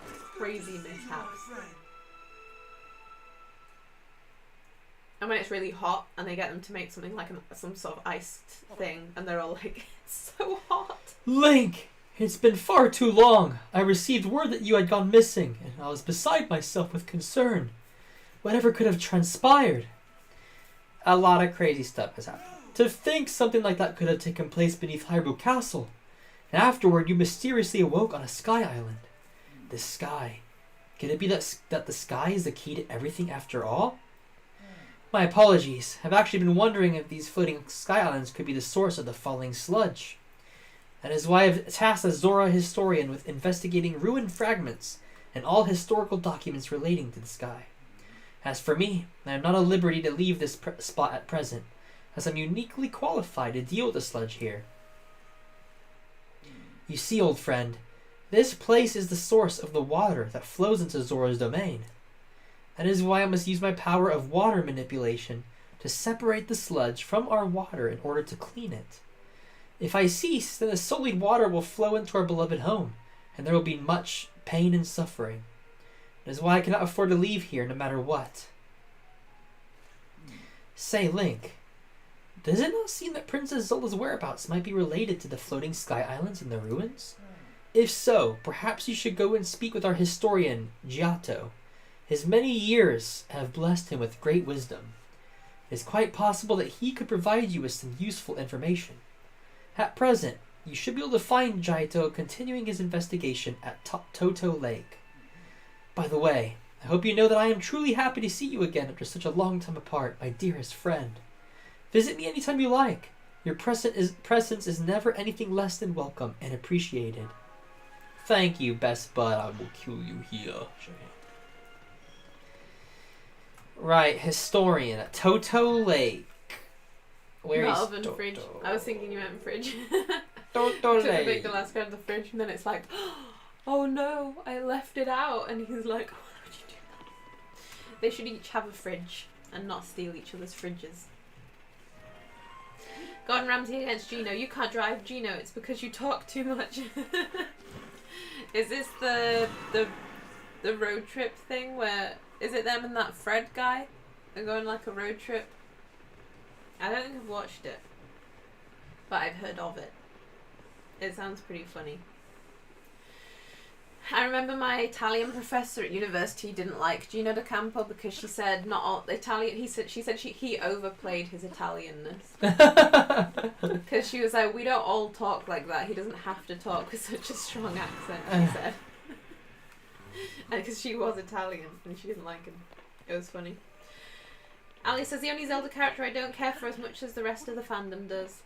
crazy mishaps. And when it's really hot and they get them to make something like some sort of iced thing and they're all like, it's so hot. Link! It's been far too long. I received word that you had gone missing and I was beside myself with concern. Whatever could have transpired? A lot of crazy stuff has happened. To think something like that could have taken place beneath Hyrule Castle. And afterward you mysteriously awoke on a sky island. The sky. Could it be that the sky is the key to everything after all? My apologies. I've actually been wondering if these floating sky islands could be the source of the falling sludge. That is why I've tasked a Zora historian with investigating ruined fragments and all historical documents relating to the sky. As for me, I am not at liberty to leave this spot at present, as I'm uniquely qualified to deal with the sludge here. You see, old friend, this place is the source of the water that flows into Zora's domain. That is why I must use my power of water manipulation to separate the sludge from our water in order to clean it. If I cease, then the sullied water will flow into our beloved home, and there will be much pain and suffering. That is why I cannot afford to leave here no matter what. Say, Link, does it not seem that Princess Zelda's whereabouts might be related to the floating sky islands in the ruins? If so, perhaps you should go and speak with our historian, Giotto. His many years have blessed him with great wisdom. It is quite possible that he could provide you with some useful information. At present, you should be able to find Giotto continuing his investigation at Toto Lake. By the way, I hope you know that I am truly happy to see you again after such a long time apart, my dearest friend. Visit me anytime you like. Your presence is never anything less than welcome and appreciated. Thank you, best bud. I will kill you here. Right, historian at Toto Lake. Where Not is oven, Toto? fridge. I was thinking you meant fridge. Took the big Alaska out of the fridge, and then it's like, oh no, I left it out. And he's like, why would you do that? They should each have a fridge and not steal each other's fridges. Gordon Ramsay against Gino. You can't drive, Gino. It's because you talk too much. Is this the road trip thing where is it them and that Fred guy are going like a road trip? I don't think I've watched it, but I've heard of it. It sounds pretty funny. I remember my Italian professor at university didn't like Gino da Campo because she said not all Italian. She said he overplayed his Italianness because she was like, we don't all talk like that. He doesn't have to talk with such a strong accent. She said, and because she was Italian and she didn't like him, it was funny. Ali says the only Zelda character I don't care for as much as the rest of the fandom does.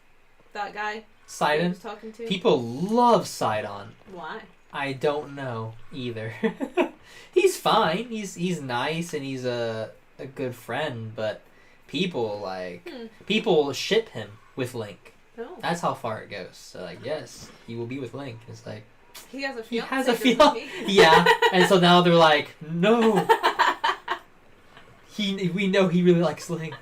That guy. Sidon. Was talking to. People love Sidon. Why? I don't know either. He's fine. He's nice and he's a good friend, but people people ship him with Link. Oh. That's how far it goes. So like, yes, he will be with Link. It's like he has a fiance. He has a fiance. Yeah, and so now they're like, no. We know he really likes Link.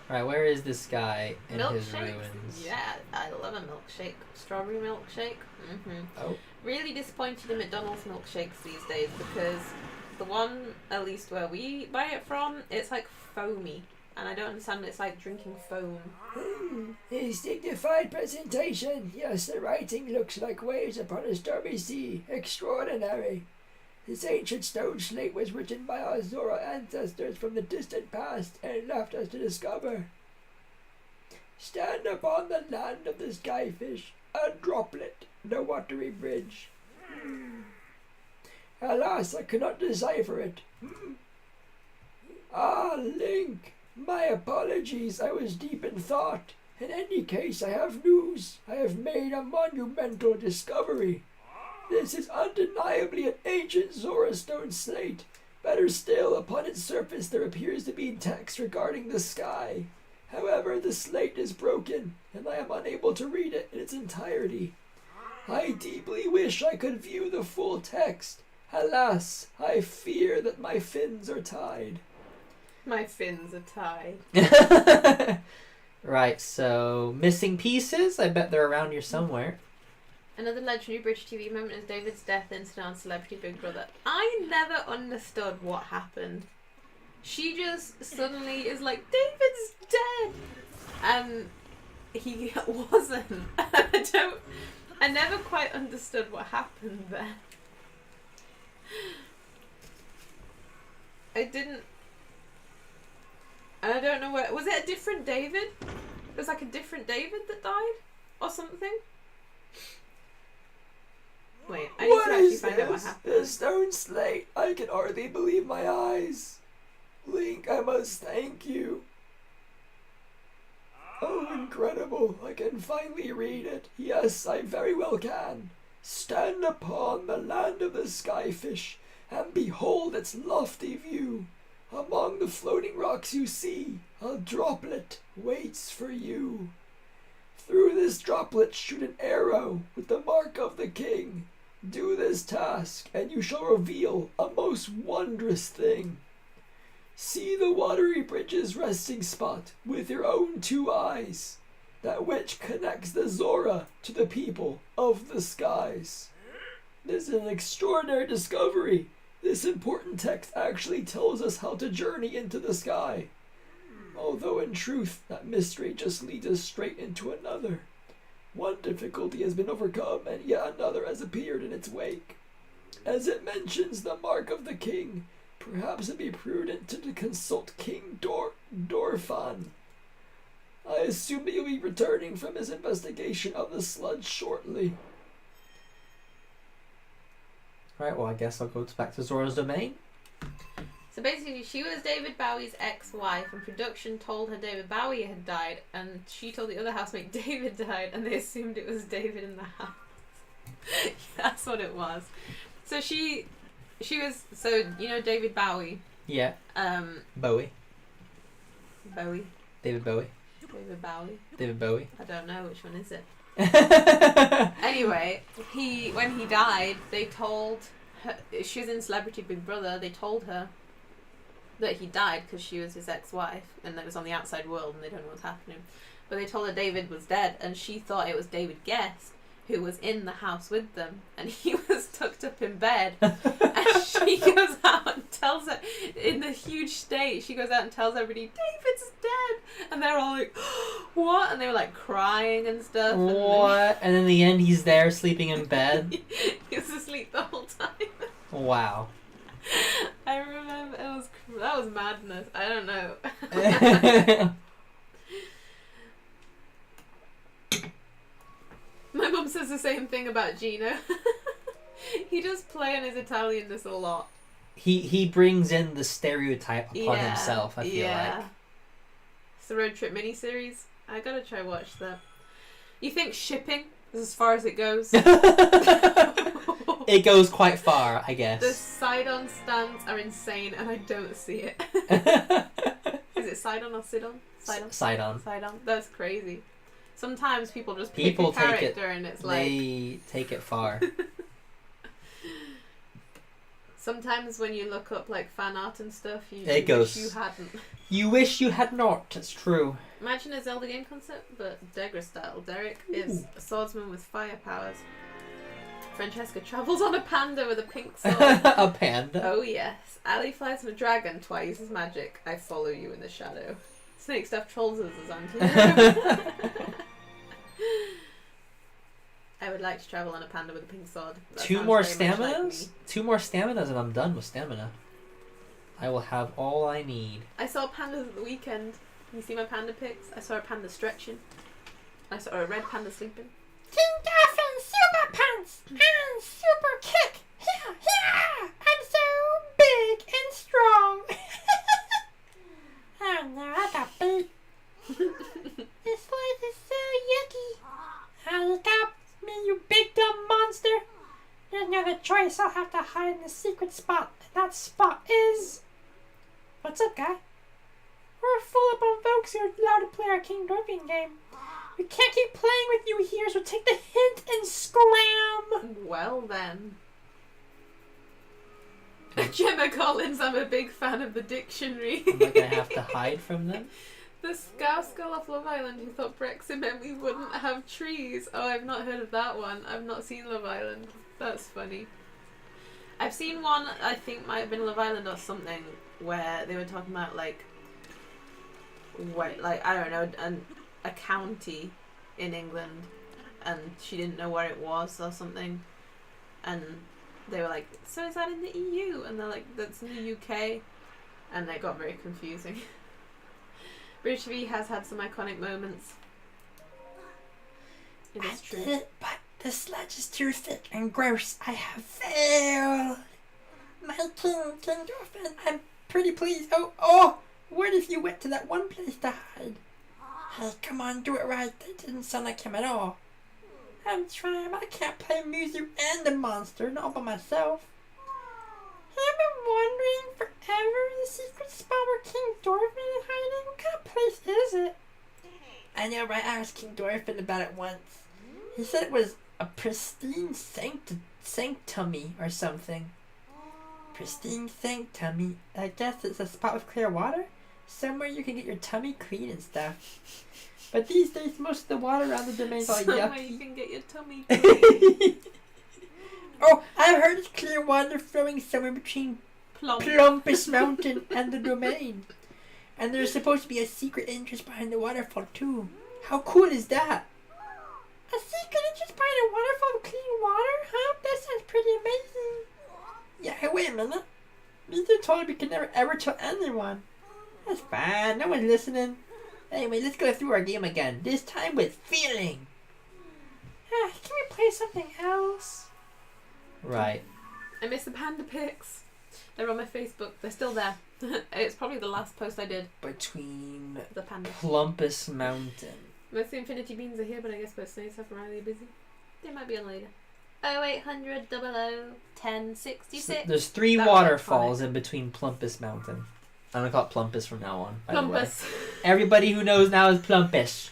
Alright, where is this guy in his ruins? Yeah, I love a milkshake. Strawberry milkshake. Oh. Really disappointed in McDonald's milkshakes these days because the one, at least where we buy it from, it's like foamy. And I don't understand, it's like drinking foam. His dignified presentation. Yes, the writing looks like waves upon a stormy sea. Extraordinary. This ancient stone slate was written by our Zora ancestors from the distant past and left us to discover. Stand upon the land of the skyfish, a droplet, no watery bridge. Alas, I cannot decipher it. Ah, Link, my apologies, I was deep in thought. In any case, I have news. I have made a monumental discovery. This is undeniably an ancient Zora stone slate. Better still, upon its surface there appears to be text regarding the sky. However, the slate is broken, and I am unable to read it in its entirety. I deeply wish I could view the full text. Alas, I fear that my fins are tied. My fins are tied. Right, so missing pieces? I bet they're around here somewhere. Another legendary British TV moment is David's death incident on Celebrity Big Brother. I never understood what happened. She just suddenly is like, David's dead! And he wasn't. I never quite understood what happened there. I don't know where. Was it a different David? It was like a different David that died? Or something? Wait, I need to actually find out what happened. The stone slate. I can hardly believe my eyes. Link, I must thank you. Oh, incredible. I can finally read it. Yes, I very well can. Stand upon the land of the skyfish and behold its lofty view. Among the floating rocks you see, a droplet waits for you. Through this droplet shoot an arrow with the mark of the king. Do this task, and you shall reveal a most wondrous thing. See the watery bridge's resting spot with your own two eyes, that which connects the Zora to the people of the skies. This is an extraordinary discovery. This important text actually tells us how to journey into the sky. Although in truth, that mystery just leads us straight into another. One difficulty has been overcome, and yet another has appeared in its wake. As it mentions the mark of the king, perhaps it be prudent to consult King Dorfan. I assume that you'll be returning from his investigation of the sludge shortly. Alright, well I guess I'll go back to Zora's domain. So basically, she was David Bowie's ex-wife, and production told her David Bowie had died, and she told the other housemate David died, and they assumed it was David in the house. That's what it was. So she was, so you know David Bowie? Yeah. Bowie. Bowie. David Bowie. David Bowie. David Bowie. I don't know, which one is it? Anyway, when he died, they told her, she was in Celebrity Big Brother, they told her that he died because she was his ex-wife and that was on the outside world and they don't know what's happening. But they told her David was dead and she thought it was David Guest who was in the house with them and he was tucked up in bed. And she goes out and tells her, in the huge state, she goes out and tells everybody, David's dead! And they're all like, what? And they were like crying and stuff. What? And in the end he's there sleeping in bed? He was asleep the whole time. Wow. I remember that was madness. I don't know. My mum says the same thing about Gino. He does play on his Italianness a lot. He brings in the stereotype upon himself, I feel like. It's the Road Trip miniseries. I gotta try watch that. You think shipping is as far as it goes? It goes quite far, I guess. The side-on stands are insane and I don't see it. Is it side-on or sit-on? Side-on? Side-on. Side-on. That's crazy. Sometimes people just pick a character and it's like... They take it far. Sometimes when you look up like fan art and stuff, you wish you hadn't. You wish you had not, it's true. Imagine a Zelda game concept, but Degra style. Derek is a swordsman with fire powers. Francesca travels on a panda with a pink sword. A panda? Oh yes. Ali flies with a dragon, twice as magic. I follow you in the shadow. Snake stuffed trolls as his anti-hero. I would like to travel on a panda with a pink sword. That 2 sounds more very much like staminas? me. 2 more staminas and I'm done with stamina. I will have all I need. I saw pandas at the weekend. You see my panda pics? I saw a panda stretching. I saw a red panda sleeping. King Dolphin Super Pants and Super Kick. Yeah, yeah. I'm so big and strong. Oh no, I got beat. This life is so yucky. Oh, look out me, you big dumb monster. There's no other choice. I'll have to hide in the secret spot. And that spot is... What's up, guy? We're full up on folks who are allowed to play our King Dorphin game. We can't keep playing with you here, so take the hint and scram! Well then. Gemma Collins, I'm a big fan of the dictionary. Am I going to have to hide from them? The Scouse girl off Love Island who thought Brexit meant we wouldn't have trees. Oh, I've not heard of that one. I've not seen Love Island. That's funny. I've seen one, I think might have been Love Island or something, where they were talking about like I don't know, a county in England, and she didn't know where it was or something, and they were like, so is that in the EU? And they're like, that's in the UK, and it got very confusing. British TV has had some iconic moments. It is true. I did it, but the sludge is too thick and gross. I have failed. My King Dolphin, I'm pretty pleased. Oh, what if you went to that one place to hide? Hey, come on, do it right. That didn't sound like him at all. I'm trying, but I can't play music and a monster, not by myself. I've been wondering forever the secret spot where King Dorphin is hiding. What kind of place is it? I know, right? I asked King Dorphin about it once. He said it was a pristine sanctummy or something. Pristine sanctummy. I guess it's a spot with clear water? Somewhere you can get your tummy clean and stuff. But these days, most of the water around the domain's all Somewhere yucky. you can get your tummy clean. Oh, I've heard it's clear water flowing somewhere between Plump. Plumpus Mountain and the domain. And there's supposed to be a secret entrance behind the waterfall too. How cool is that? A secret entrance behind a waterfall with clean water? Huh? That sounds pretty amazing. Yeah, hey, wait a minute. Mr. told me we can never ever tell anyone. That's fine, no one's listening. Anyway, let's go through our game again. This time with feeling. Can we play something else? Right. I miss the panda pics. They're on my Facebook. They're still there. It's probably the last post I did. Between The panda. Plumpus Mountain. Most of the Infinity Beans are here, but I guess both Snails have really busy. They might be on later. 0800 00 1066. There's 3 That was waterfalls in between Plumpus Mountain. I'm gonna call it Plumpus from now on. By the way. Plumpus. Everybody who knows now is Plumpus.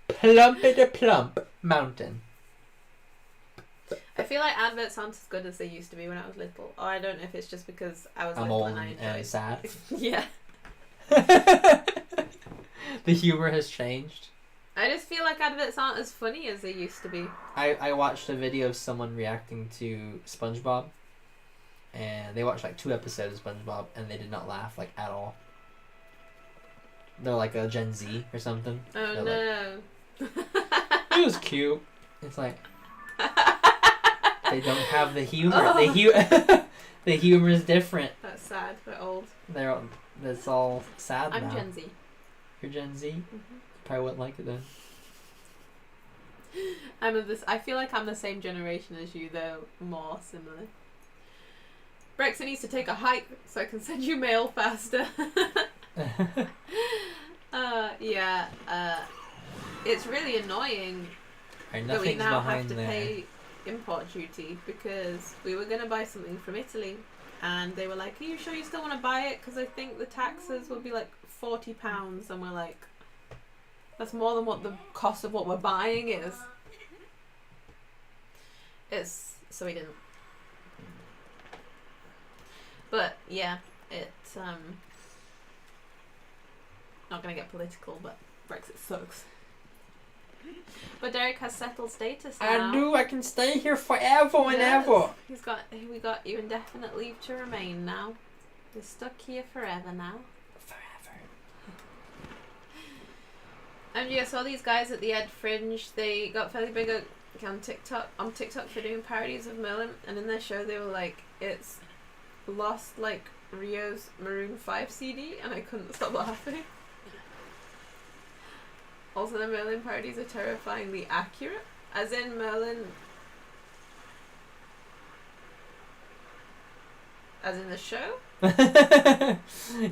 Plumpity plump mountain. I feel like adverts aren't as good as they used to be when I was little. Or I don't know if it's just because I was I'm little old and I enjoyed. and sad. Yeah. The humor has changed. I just feel like adverts aren't as funny as they used to be. I watched a video of someone reacting to SpongeBob, and they watched like 2 episodes of SpongeBob, and they did not laugh like at all. They're like a Gen Z or something. Oh They're no. It was cute. It's like they don't have the humor. Oh. The humor is different. That's sad. We're old. That's all sad I'm now. Gen Z. You're Gen Z? Mm-hmm. Probably wouldn't like it then. I feel like I'm the same generation as you, though more similar. Brexit needs to take a hike so I can send you mail faster. It's really annoying that we Nothing's now have behind to there. pay import duty because we were going to buy something from Italy and they were like, are you sure you still want to buy it? Because I think the taxes will be like £40, and we're like, that's more than what the cost of what we're buying is. So we didn't. But yeah, it's not gonna get political, but Brexit sucks. But Derek has settled status now. I do. I can stay here forever and ever. We got you indefinite leave to remain now. You're stuck here forever now. Forever. And yeah, so all these guys at the Ed Fringe, they got fairly big on TikTok for doing parodies of Merlin, and in their show they were like, it's lost like Rio's Maroon 5 CD, and I couldn't stop laughing. Also, the Merlin parodies are terrifyingly accurate, as in Merlin, as in the show,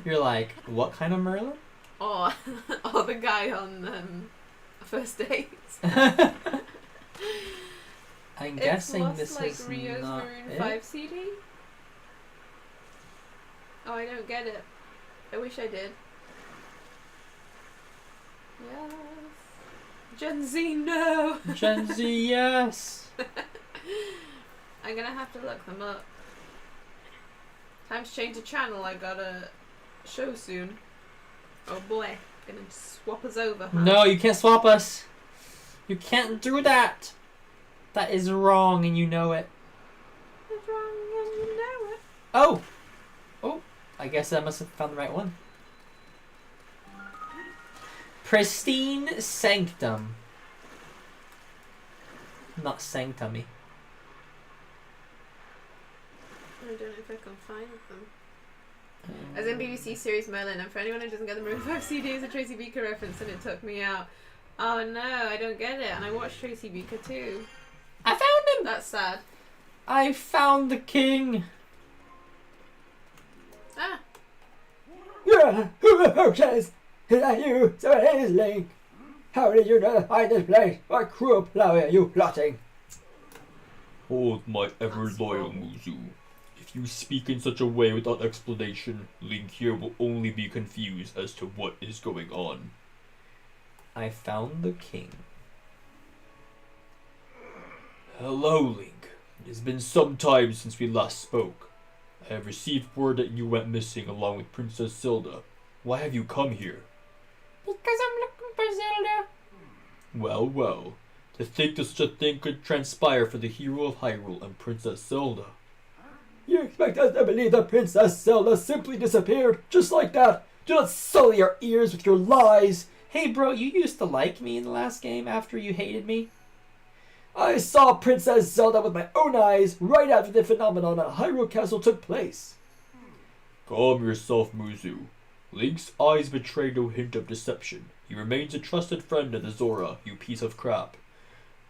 You're like, what kind of Merlin? or the guy on First Dates. I'm It's guessing lost, this like, is Rio's not Maroon it. 5 CD. Oh, I don't get it. I wish I did. Yes. Gen Z, no! Gen Z, yes. I'm gonna have to look them up. Time to change the channel. I got a show soon. Oh boy. Gonna swap us over, huh? No, you can't swap us. You can't do that. That is wrong, and you know it. It's wrong and you know it. Oh, I guess I must have found the right one. Pristine Sanctum. Not sanctumy. I don't know if I can find them. As in BBC series Merlin, and for anyone who doesn't get the Maroon 5 CD, it's a Tracy Beaker reference and it took me out. Oh no, I don't get it. And I watched Tracy Beaker too. I found him! That's sad. I found the king! Ah, Yeah, who approaches? Is that you? So it is Leek. How did you know to find this place? What cruel plow are you plotting? Hold my ever That's loyal wrong. Muzu. If you speak in such a way without explanation, Link here will only be confused as to what is going on. I found the king. Hello, Link. It has been some time since we last spoke. I have received word that you went missing along with Princess Zelda. Why have you come here? Because I'm looking for Zelda. Well, well. To think that such a thing could transpire for the hero of Hyrule and Princess Zelda. You expect us to believe that Princess Zelda simply disappeared just like that? Do not sully our ears with your lies. Hey bro, you used to like me in the last game after you hated me? I saw Princess Zelda with my own eyes right after the phenomenon at Hyrule Castle took place. Calm yourself, Muzu. Link's eyes betray no hint of deception. He remains a trusted friend of the Zora, you piece of crap.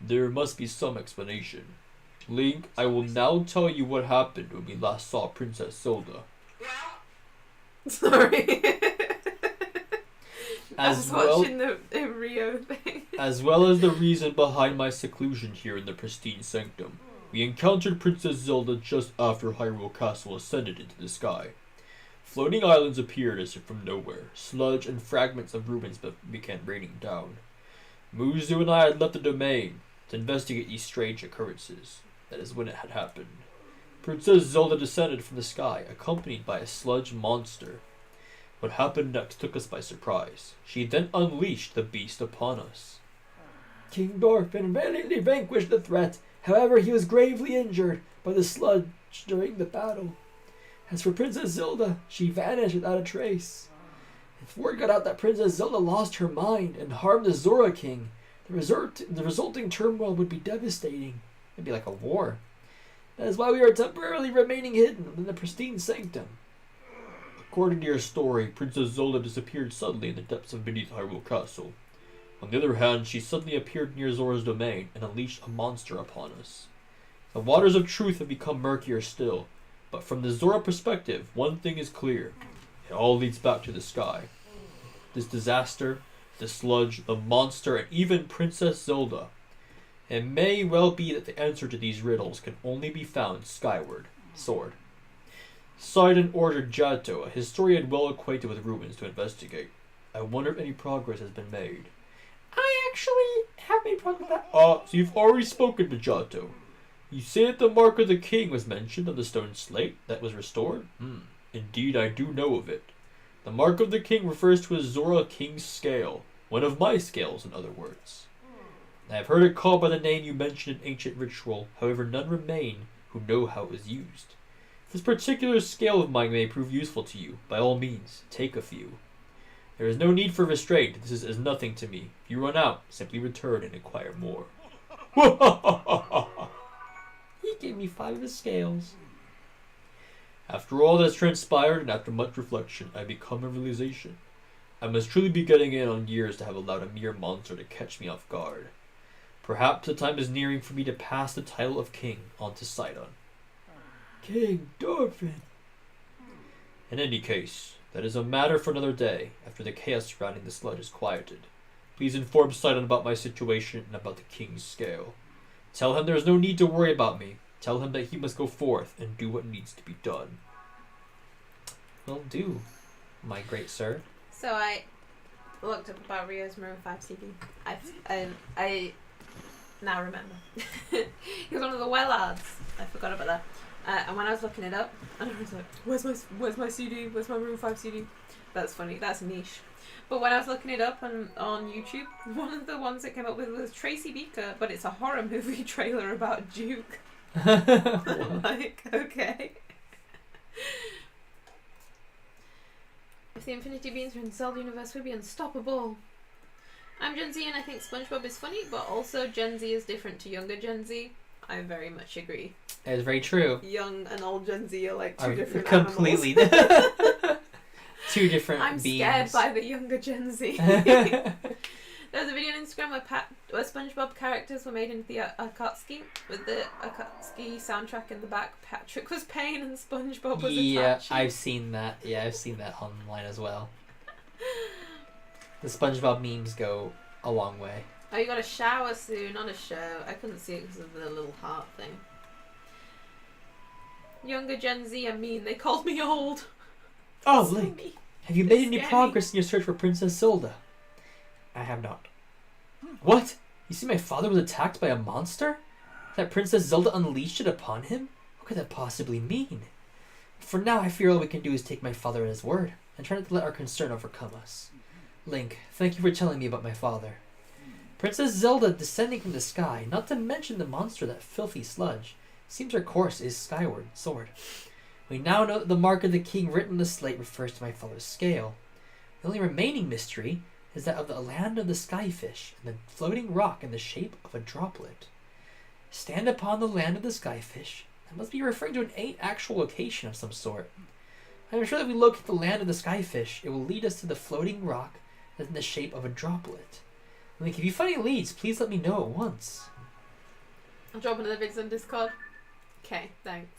There must be some explanation. Link, I will now tell you what happened when we last saw Princess Zelda. sorry. I was As well, watching the Rio thing. as well as the reason behind my seclusion here in the pristine sanctum. We encountered Princess Zelda just after Hyrule Castle ascended into the sky. Floating islands appeared as if from nowhere. Sludge and fragments of ruins began raining down. Muzu and I had left the domain to investigate these strange occurrences. That is when it had happened. Princess Zelda descended from the sky, accompanied by a sludge monster. What happened next took us by surprise. She then unleashed the beast upon us. King Dorfin valiantly vanquished the threat. However, he was gravely injured by the sludge during the battle. As for Princess Zelda, she vanished without a trace. If word got out that Princess Zelda lost her mind and harmed the Zora King, the resulting turmoil would be devastating. It'd be like a war. That is why we are temporarily remaining hidden in the pristine sanctum. According to your story, Princess Zelda disappeared suddenly in the depths of beneath Hyrule Castle. On the other hand, she suddenly appeared near Zora's domain and unleashed a monster upon us. The waters of truth have become murkier still, but from the Zora perspective, one thing is clear. It all leads back to the sky. This disaster, the sludge, the monster, and even Princess Zelda. It may well be that the answer to these riddles can only be found skyward. Sword. Sidon ordered Jato, a historian well acquainted with ruins, to investigate. I wonder if any progress has been made. I actually have made progress with that. So you've already spoken to Jato. You say that the mark of the king was mentioned on the stone slate that was restored? Indeed, I do know of it. The mark of the king refers to a Zora king's scale. One of my scales, in other words. I have heard it called by the name you mentioned in ancient ritual, however none remain who know how it was used. If this particular scale of mine may prove useful to you, by all means, take a few. There is no need for restraint, this is as nothing to me. If you run out, simply return and inquire more. He gave me 5 of his scales. After all that has transpired and after much reflection, I become a realization. I must truly be getting in on years to have allowed a mere monster to catch me off guard. Perhaps the time is nearing for me to pass the title of king on to Sidon. King Dorfin. In any case, that is a matter for another day, after the chaos surrounding the sludge is quieted. Please inform Sidon about my situation and about the king's scale. Tell him there is no need to worry about me. Tell him that he must go forth and do what needs to be done. Will do, my great sir. So I looked up about Rio's Maroon 5 CD. I now remember. He was one of the well lads. I forgot about that. And when I was looking it up, and I was like, where's my CD? Where's my Maroon 5 CD? That's funny. That's niche. But when I was looking it up on YouTube, one of the ones that came up with was Tracy Beaker, but it's a horror movie trailer about Duke. I'm like, okay. If the Infinity Beans were in the Zelda universe, we'd be unstoppable. I'm Gen Z and I think SpongeBob is funny, but also Gen Z is different to younger Gen Z. I very much agree. That is very true. Young and old Gen Z are like two different completely animals. Two different I'm beings. scared by the younger Gen Z. There's a video on Instagram where SpongeBob characters were made into the Akatsuki with the Akatsuki soundtrack in the back. Patrick was Pain and SpongeBob was Itachi. I've seen that. Yeah, I've seen that online as well. The SpongeBob memes go a long way. Oh, you got a shower soon, not a show. I couldn't see it because of the little heart thing. Younger Gen Z are mean. They called me old. Oh, So Leek, mean. have you They made any scare me. progress in your search for Princess Zelda? I have not. What? You see my father was attacked by a monster? That Princess Zelda unleashed it upon him? What could that possibly mean? For now, I fear all we can do is take my father at his word, and try not to let our concern overcome us. Link, thank you for telling me about my father. Princess Zelda descending from the sky, not to mention the monster, that filthy sludge. Seems her course is skyward, sword. We now know that the mark of the king written on the slate refers to my father's scale. The only remaining mystery is that of the land of the skyfish and the floating rock in the shape of a droplet. Stand upon the land of the skyfish. That must be referring to an actual location of some sort. I am sure that if we locate the land of the skyfish, it will lead us to the floating rock that's in the shape of a droplet. Like, if you find any leads, please let me know at once. I'll drop another vids on Discord. Okay, thanks.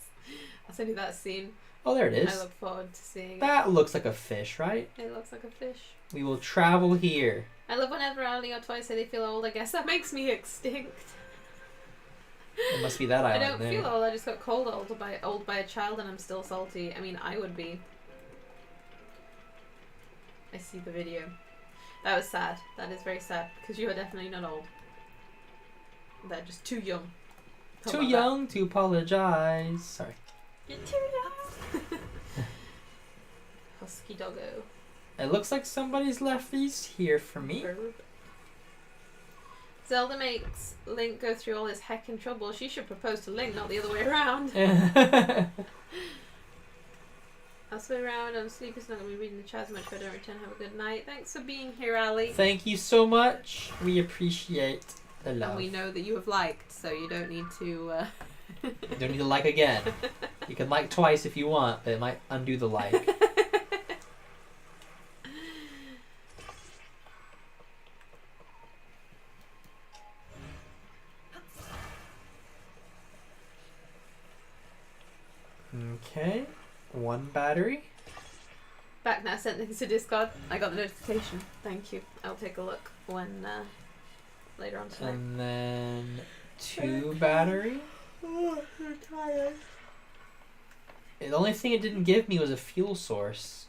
I'll send you that scene. Oh, there it is. I look forward to seeing it. That looks like a fish, right? It looks like a fish. We will travel here. I love whenever Ali or Twice say they feel old. I guess that makes me extinct. It must be that I island don't there. feel old. I just got called old by a child and I'm still salty. I mean, I would be. I see the video. That was sad. That is very sad because you are definitely not old. They're just too young. How Too about young to apologize. Sorry. that? You're too young. Husky doggo. It looks like somebody's left these here for me. Verb. Zelda makes Link go through all his heckin' trouble. She should propose to Link, not the other way around. I'll swim around. I'm sleepy, so I'm not going to be reading the chat as much, but I don't return. Have a good night. Thanks for being here, Ali. Thank you so much. We appreciate the love. And we know that you have liked, so you don't need to... You don't need to like again. You can like twice if you want, but it might undo the like. Okay. 1 battery. Back now, sent things to Discord. I got the notification. Thank you. I'll take a look when later on tonight. And then 2 battery. Oh, I'm tired. The only thing it didn't give me was a fuel source.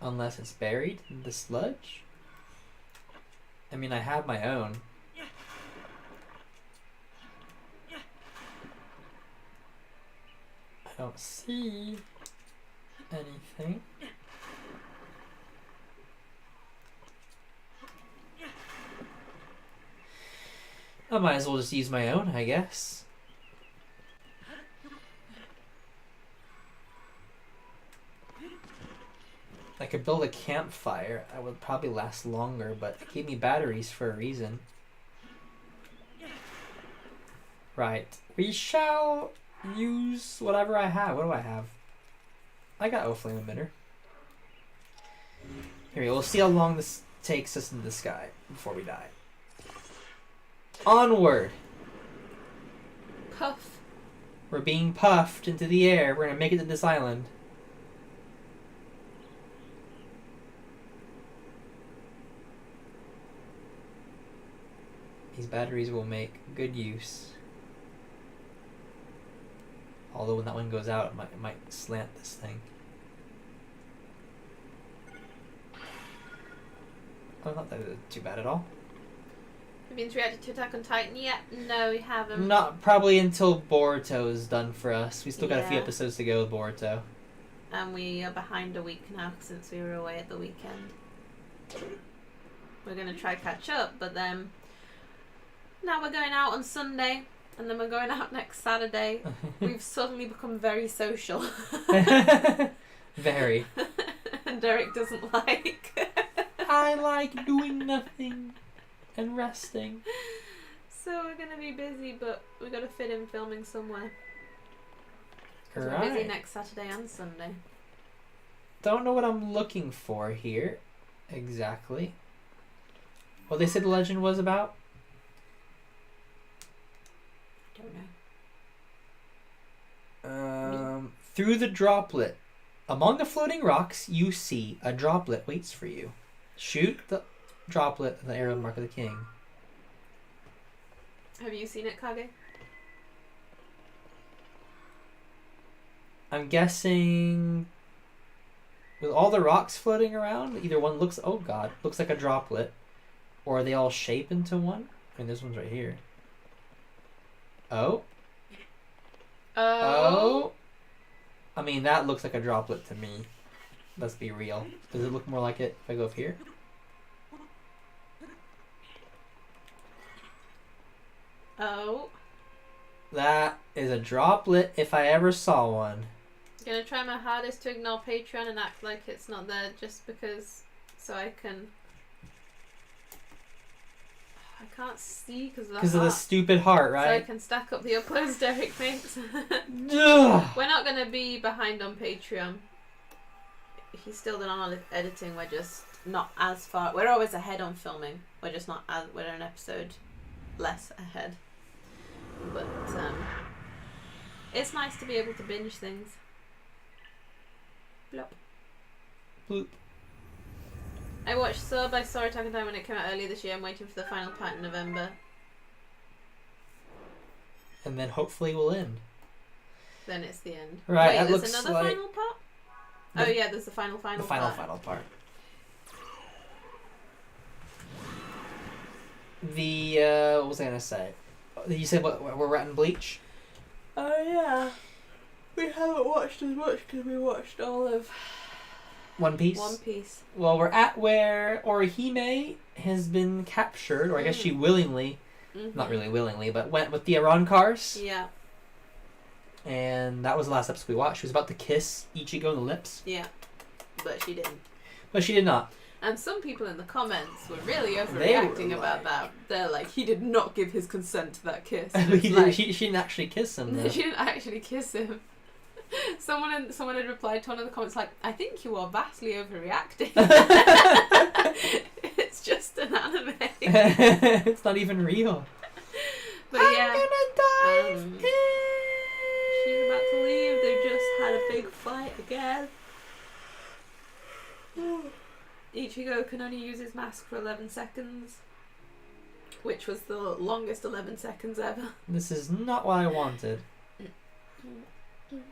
Unless it's buried in the sludge. I mean, I have my own. I don't see anything. I might as well just use my own, I guess. I could build a campfire. That would probably last longer, but it gave me batteries for a reason. Right. We shall use whatever I have. What do I have? I got O-Flame emitter. Here we go. We'll see how long this takes us in the sky before we die. Onward! Puff. We're being puffed into the air. We're gonna make it to this island. These batteries will make good use. Although when that one goes out, it might slant this thing. Oh, not that too bad at all. Have you been reacted to Attack on Titan yet? No, we haven't. Not probably until Boruto is done for us. We still got a few Yeah. episodes to go with Boruto. And we are behind a week now since we were away at the weekend. We're going to try catch up, but then now we're going out on Sunday, and then we're going out next Saturday. We've suddenly become very social. Very. And Derek doesn't like. I like doing nothing and resting. So we're going to be busy, but we've got to fit in filming somewhere. 'Cause we're busy Right. next Saturday and Sunday. Don't know what I'm looking for here exactly. What they said the legend was about? Don't know. Through the droplet. Among the floating rocks, you see a droplet waits for you. Shoot the droplet and the arrow mark of the king. Have you seen it, Kage? I'm guessing with all the rocks floating around, either one looks, oh god, looks like a droplet, or they all shape into one. I mean, this one's right here. Oh. Oh. I mean, that looks like a droplet to me. Let's be real. Does it look more like it if I go up here? Oh. That is a droplet if I ever saw one. Gonna try my hardest to ignore Patreon and act like it's not there just because, so I can. I can't see because Because of the stupid heart, So I right? can stack up the uploads Derek makes. Ugh. We're not gonna be behind on Patreon. He's still done all the editing. We're just not as far. We're always ahead on filming. We're just not as. We're an episode less ahead. But it's nice to be able to binge things. Blop. Bloop. I watched Sub. I saw Attack on Titan when it came out earlier this year. I'm waiting for the final part in November. And then hopefully we'll end. Then it's the end. Right, Wait, that there's looks another like- final part? Oh yeah, there's the final the part. final part. The what was I gonna say? You said what we're at in Bleach? Oh yeah. We haven't watched as much because we watched all of One Piece. One Piece. Well, we're at where Orihime has been captured, or I guess she willingly, not really willingly, but went with the Iran cars. Yeah. And that was the last episode we watched. She was about to kiss Ichigo in the lips. Yeah. But she didn't. But she did not. And some people in the comments were really overreacting about that. They're like, he did not give his consent to that kiss. She didn't actually kiss him, though. She didn't actually kiss him. Someone had replied to one of the comments like, I think you are vastly overreacting. It's just an anime. It's not even real. But yeah. I'm gonna dive in. She's about to leave. They just had a big fight again. Ichigo can only use his mask for 11 seconds. Which was the longest 11 seconds ever. This is not what I wanted.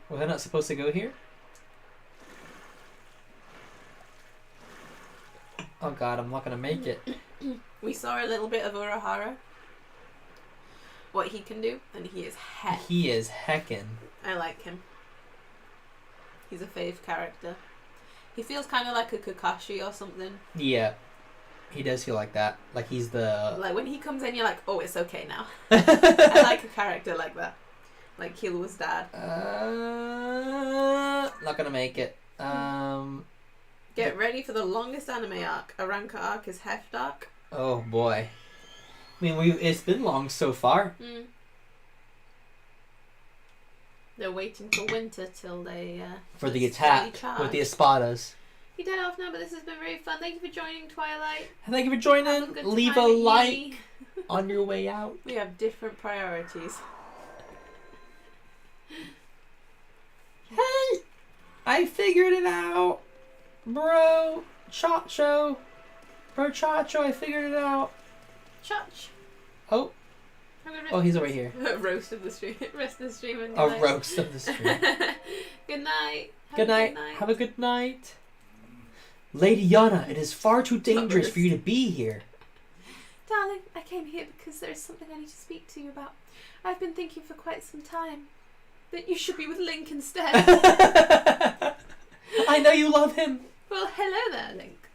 Was I not supposed to go here? Oh god, I'm not gonna make it. We saw a little bit of Urahara. What he can do, and he is heck. He is heckin'. I like him. He's a fave character. He feels kind of like a Kakashi or something. Yeah. He does feel like that. Like he's the... Like when he comes in, you're like, oh, it's okay now. I like a character like that. Like Killua's dad. Not gonna make it. Get ready for the longest anime arc. A ranker arc is Heft arc. Oh boy. I mean, it's been long so far. They're waiting for winter till they... for the attack with the espadas. You dead off now, but this has been very fun. Thank you for joining, Twilight. Thank you for joining. Leave a like on your way out. We have different priorities. Hey! I figured it out! Bro! Chacho! Bro Chacho, I figured it out. Church. Oh. Oh, he's over here. Roast of the stream. Rest of the stream. And A roast of the stream. Good night. Good night. Have a good night. Lady Yana, it is far too dangerous for you to be here. Darling, I came here because there is something I need to speak to you about. I've been thinking for quite some time that you should be with Link instead. I know you love him. Well, hello there, Link.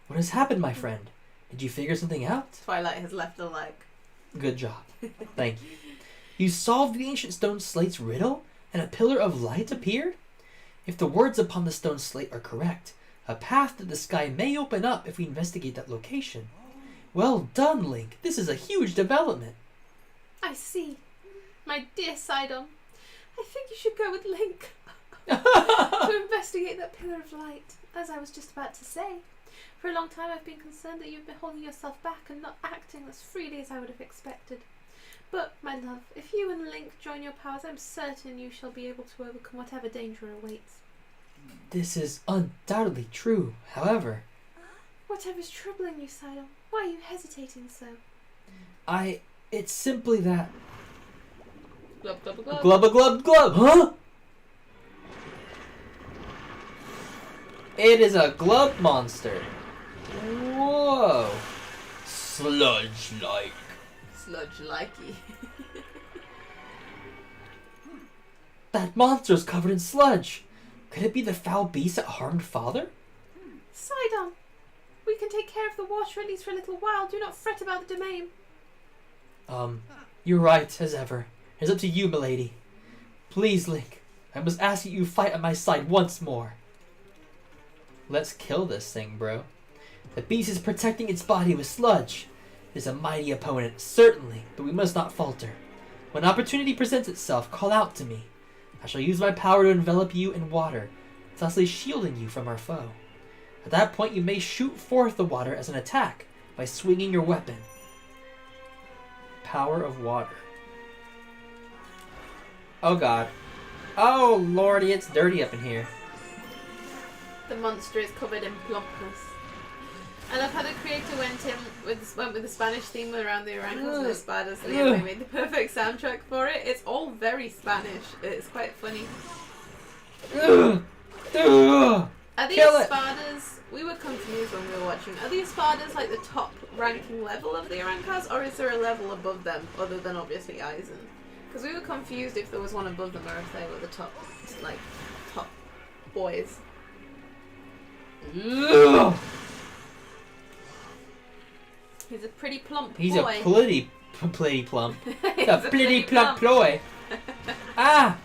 What has happened, my friend? Did you figure something out? Twilight has left a like. Good job. Thank you. You solved the ancient stone slate's riddle, and a pillar of light appeared? If the words upon the stone slate are correct, a path to the sky may open up if we investigate that location. Well done, Link. This is a huge development. I see. My dear Sidon, I think you should go with Link to investigate that pillar of light, as I was just about to say. For a long time I've been concerned that you've been holding yourself back and not acting as freely as I would have expected. But, my love, if you and Link join your powers, I'm certain you shall be able to overcome whatever danger awaits. This is undoubtedly true. However... Whatever's troubling you, Sidon? Why are you hesitating so? It's simply that... Glub, glub, glub. Glub, glub, glub, huh? It is a glub monster. Whoa. Sludge-like. Sludge-likey. That monster's covered in sludge. Could it be the foul beast that harmed Father? Sidon, we can take care of the water at least for a little while. Do not fret about the domain. You're right, as ever. It's up to you, milady. Please, Link. I must ask that you fight at my side once more. Let's kill this thing, bro. The beast is protecting its body with sludge. It is a mighty opponent, certainly, but we must not falter. When opportunity presents itself, call out to me. I shall use my power to envelop you in water, thusly shielding you from our foe. At that point, you may shoot forth the water as an attack by swinging your weapon. Power of water. Oh god. Oh lordy, it's dirty up in here. The monster is covered in plumpness. I love how the creator went with the Spanish theme around the orangutans and the spiders. So yeah, they made the perfect soundtrack for it. It's all very Spanish. It's quite funny. Ugh. Are these Kill it. Espadas, we were confused when we were watching, are these Espadas like the top ranking level of the Arancas, or is there a level above them, other than obviously Aizen? Because we were confused if there was one above them or if they were the top, like, top boys. Ugh. He's a pretty plump He's boy. a pretty plump. He's A pretty plump boy. Ah!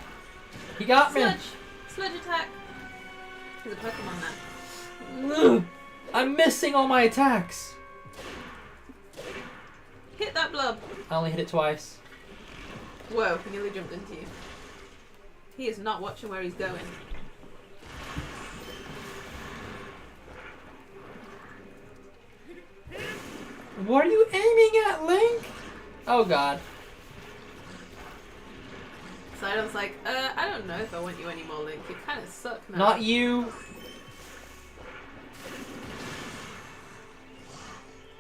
He got me. Sludge attack. He's a Pokemon now. Ugh. I'm missing all my attacks. Hit that blub. I only hit it twice. Whoa, he nearly jumped into you. He is not watching where he's going. What are you aiming at, Link? Oh god. Sidon's like, I don't know if I want you anymore, Link. You kind of suck now. Not you.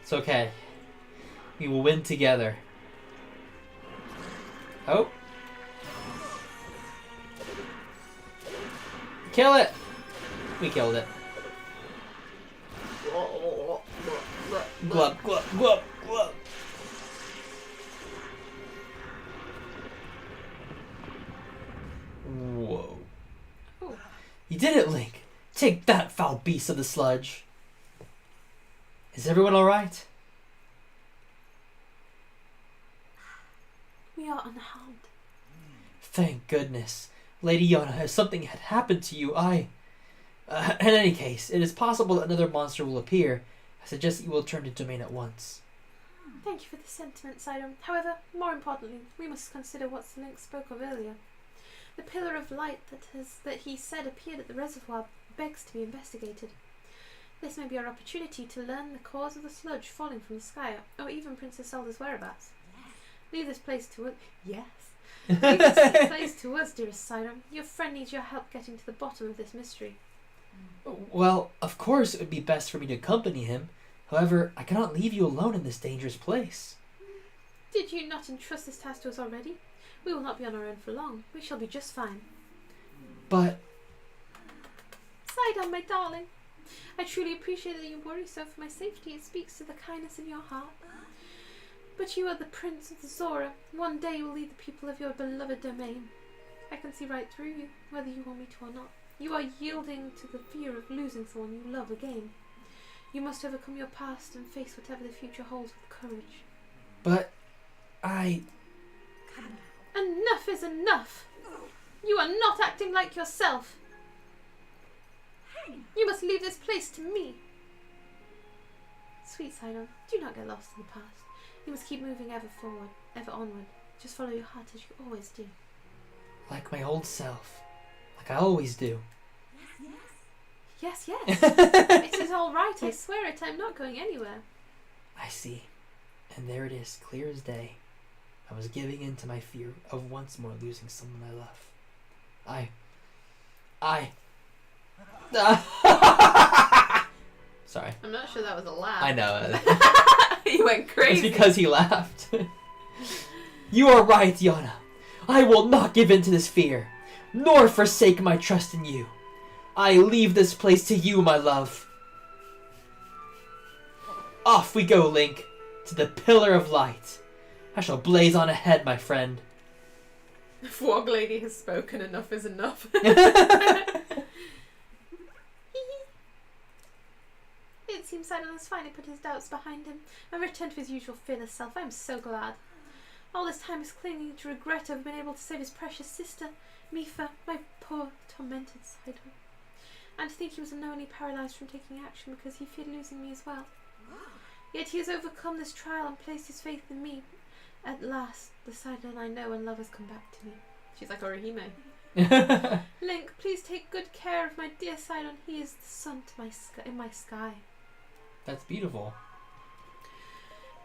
It's okay. We will win together. Oh. Kill it! We killed it. Glub, glub, glub, glub. Whoa. Ooh. You did it, Link! Take that, foul beast of the sludge! Is everyone alright? We are unharmed. Thank goodness. Lady Yana, if something had happened to you, in any case, it is possible that another monster will appear. I suggest that you will return to domain at once. Thank you for the sentiment, Sidon. However, more importantly, we must consider what Link spoke of earlier. The pillar of light that he said appeared at the reservoir begs to be investigated. This may be our opportunity to learn the cause of the sludge falling from the sky, or even Princess Zelda's whereabouts. Leave this place to us. Yes. Leave this place to us, dearest Sidon. Your friend needs your help getting to the bottom of this mystery. Well, of course it would be best for me to accompany him. However, I cannot leave you alone in this dangerous place. Did you not entrust this task to us already? We will not be on our own for long. We shall be just fine. But... Sidon, my darling. I truly appreciate that you worry so for my safety. It speaks to the kindness in your heart. But you are the Prince of the Zora. One day you will lead the people of your beloved domain. I can see right through you, whether you want me to or not. You are yielding to the fear of losing someone you love again. You must overcome your past and face whatever the future holds with courage. But... Enough is enough! You are not acting like yourself! You must leave this place to me! Sweet Sidon, do not get lost in the past. You must keep moving ever forward, ever onward. Just follow your heart as you always do. like my old self. Like I always do. Yes, yes. It is all right, I swear it. I'm not going anywhere. I see. And there it is, clear as day. I was giving in to my fear of once more losing someone I love. Sorry. I'm not sure that was a laugh. I know. You went crazy. It's because he laughed. You are right, Yana. I will not give in to this fear, nor forsake my trust in you. I leave this place to you, my love. Off we go, Link, to the Pillar of Light. I shall blaze on ahead, my friend. The Frog Lady has spoken. Enough is enough. It seems Sidon has finally put his doubts behind him and returned to his usual fearless self. I am so glad. All this time he's clinging to regret of being able to save his precious sister, Mifa, my poor tormented Sidon. And to think he was unknowingly paralysed from taking action because he feared losing me as well. Yet he has overcome this trial and placed his faith in me. At last, the Sidon I know and love has come back to me. She's like Orihime. Link, please take good care of my dear Sidon. He is the sun to in my sky. That's beautiful.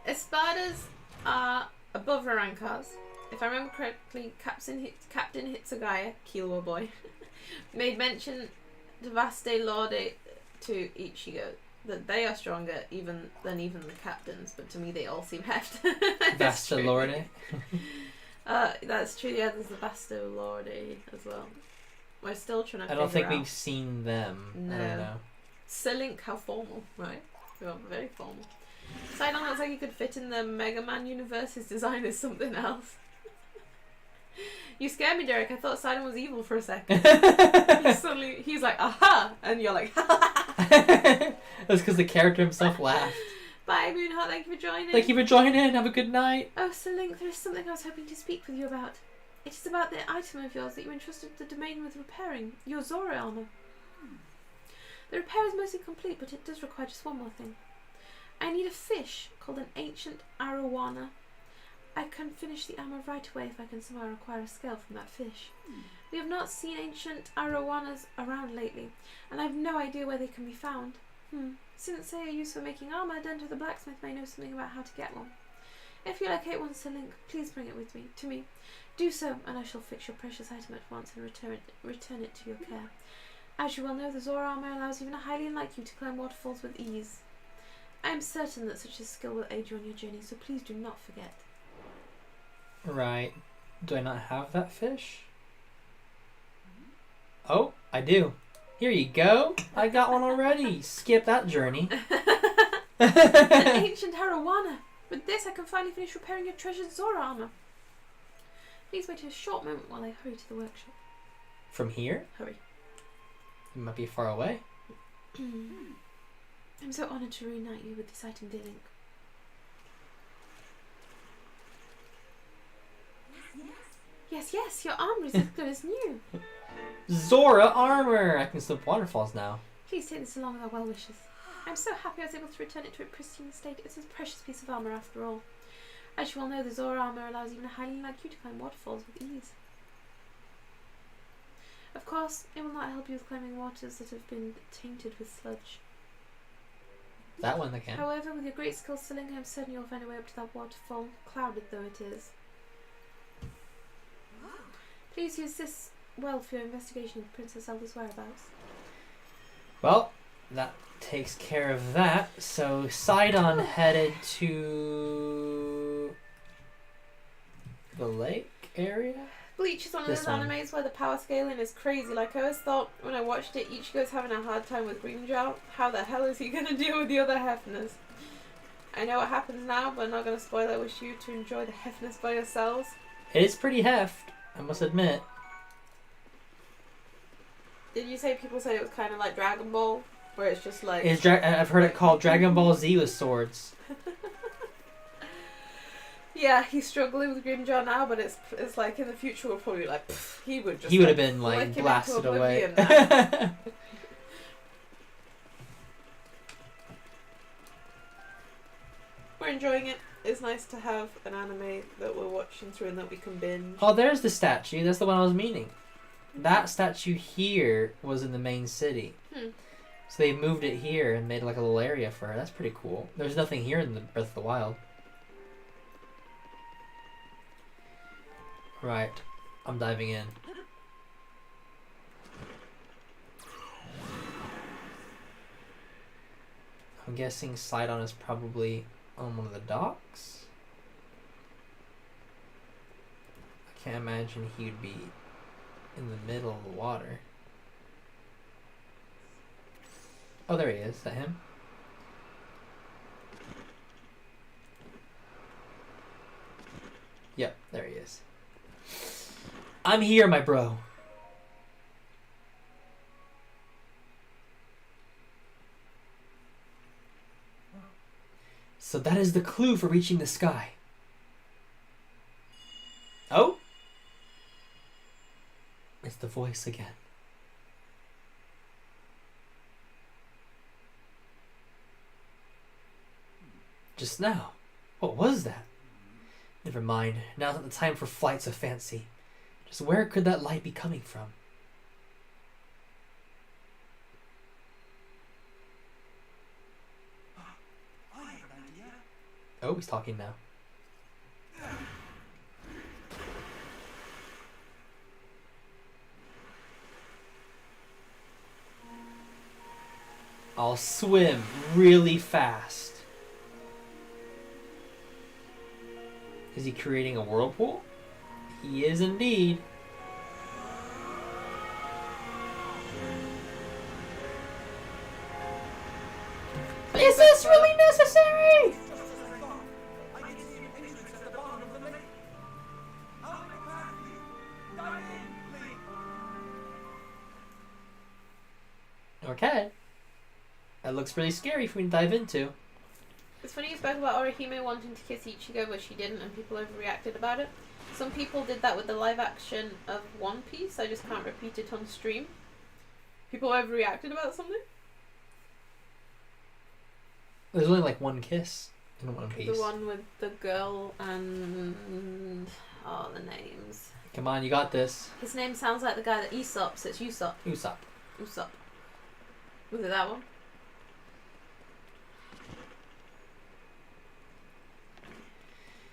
Espadas are above Rarankas. If I remember correctly, Captain Hitsugaya, Killua boy, made mention to Vaste Lorde to Ichigo that they are stronger than even the captains, but to me they all seem heft. Vaste Lorde. That's true, yeah, there's the Vaste Lorde as well. We're still trying to I don't think figure we've seen them. I No. don't know. Slink, how formal, right? Well, very formal. Sidon looks like he could fit in the Mega Man universe. His design is something else. You scared me, Derek. I thought Sidon was evil for a second. He's like, aha! And you're like, ha ha ha! That's because the character himself laughed. Bye, Moonheart. Thank you for joining. Thank you for joining. Have a good night. Oh, Sir Link, there is something I was hoping to speak with you about. It is about the item of yours that you entrusted the domain with repairing, your Zora armor. The repair is mostly complete, but it does require just one more thing. I need a fish called an ancient arowana. I can finish the armor right away if I can somehow acquire a scale from that fish. We have not seen ancient arowanas around lately, and I have no idea where they can be found. Since they are used for making armor, Dento the blacksmith may know something about how to get one. If you locate one, Sir Link, please bring it with me to me. Do so, and I shall fix your precious item at once and return it to your care. As you well know, the Zora armor allows even a highly unlike you to climb waterfalls with ease. I am certain that such a skill will aid you on your journey, so please do not forget. Right. Do I not have that fish? Oh, I do. Here you go. I got one already. Skip that journey. An ancient arowana. With this, I can finally finish repairing your treasured Zora armor. Please wait a short moment while I hurry to the workshop. From here? Hurry. It might be far away. I'm so honoured to reunite you with this item, dear Link. Yes, your armor is as good as new. Zora armor! I can slip waterfalls now. Please take this along with our well wishes. I'm so happy I was able to return it to a pristine state. It's a precious piece of armor after all. As you all know, the Zora armor allows even a highly like you to climb waterfalls with ease. Of course, it will not help you with climbing waters that have been tainted with sludge. That one I can. However, with your great skill, Sir Link, I'm certain you'll find a way up to that waterfall, clouded though it is. Please use this well for your investigation of Princess Zelda's whereabouts. Well, that takes care of that. So Sidon headed to the lake area? Bleach is one of This those one. animes where the power scaling is crazy. Like, I always thought when I watched it, Ichigo's having a hard time with Greenjaw. How the hell is he going to deal with the other Hefners? I know what happens now, but I'm not going to spoil it. I wish you to enjoy the Hefners by yourselves. It is pretty heft, I must admit. Did you say people said it was kind of like Dragon Ball? Where it's just like... I've heard it called Dragon Ball Z with swords. Yeah, he's struggling with Grimjaw now, but it's like in the future we'll probably be like, pff, he would just... He would have been like blasted away. We're enjoying it. It's nice to have an anime that we're watching through and that we can binge. Oh, there's the statue. That's the one I was meaning. That statue here was in the main city. So they moved it here and made like a little area for her. That's pretty cool. There's nothing here in the Breath of the Wild. Right. I'm diving in. I'm guessing Sidon is probably on one of the docks. I can't imagine he'd be in the middle of the water. Oh, there he is. Is that him? Yep, there he is. I'm here, my bro. So that is the clue for reaching the sky. Oh? It's the voice again. Just now. What was that? Never mind. Now's not the time for flights of fancy. Just where could that light be coming from? Oh, he's talking now. I'll swim really fast. Is he creating a whirlpool? He is indeed. this really necessary? Okay. That looks really scary for me to dive into. It's funny you spoke about Orihime wanting to kiss Ichigo, but she didn't, and people overreacted about it. Some people did that with the live action of One Piece. I just can't repeat it on stream. People overreacted about something. There's only like one kiss in One Piece. The one with the girl and the names. Come on, you got this. His name sounds like the guy that Aesop, so it's Usopp. Usopp. Usopp. Was it that one?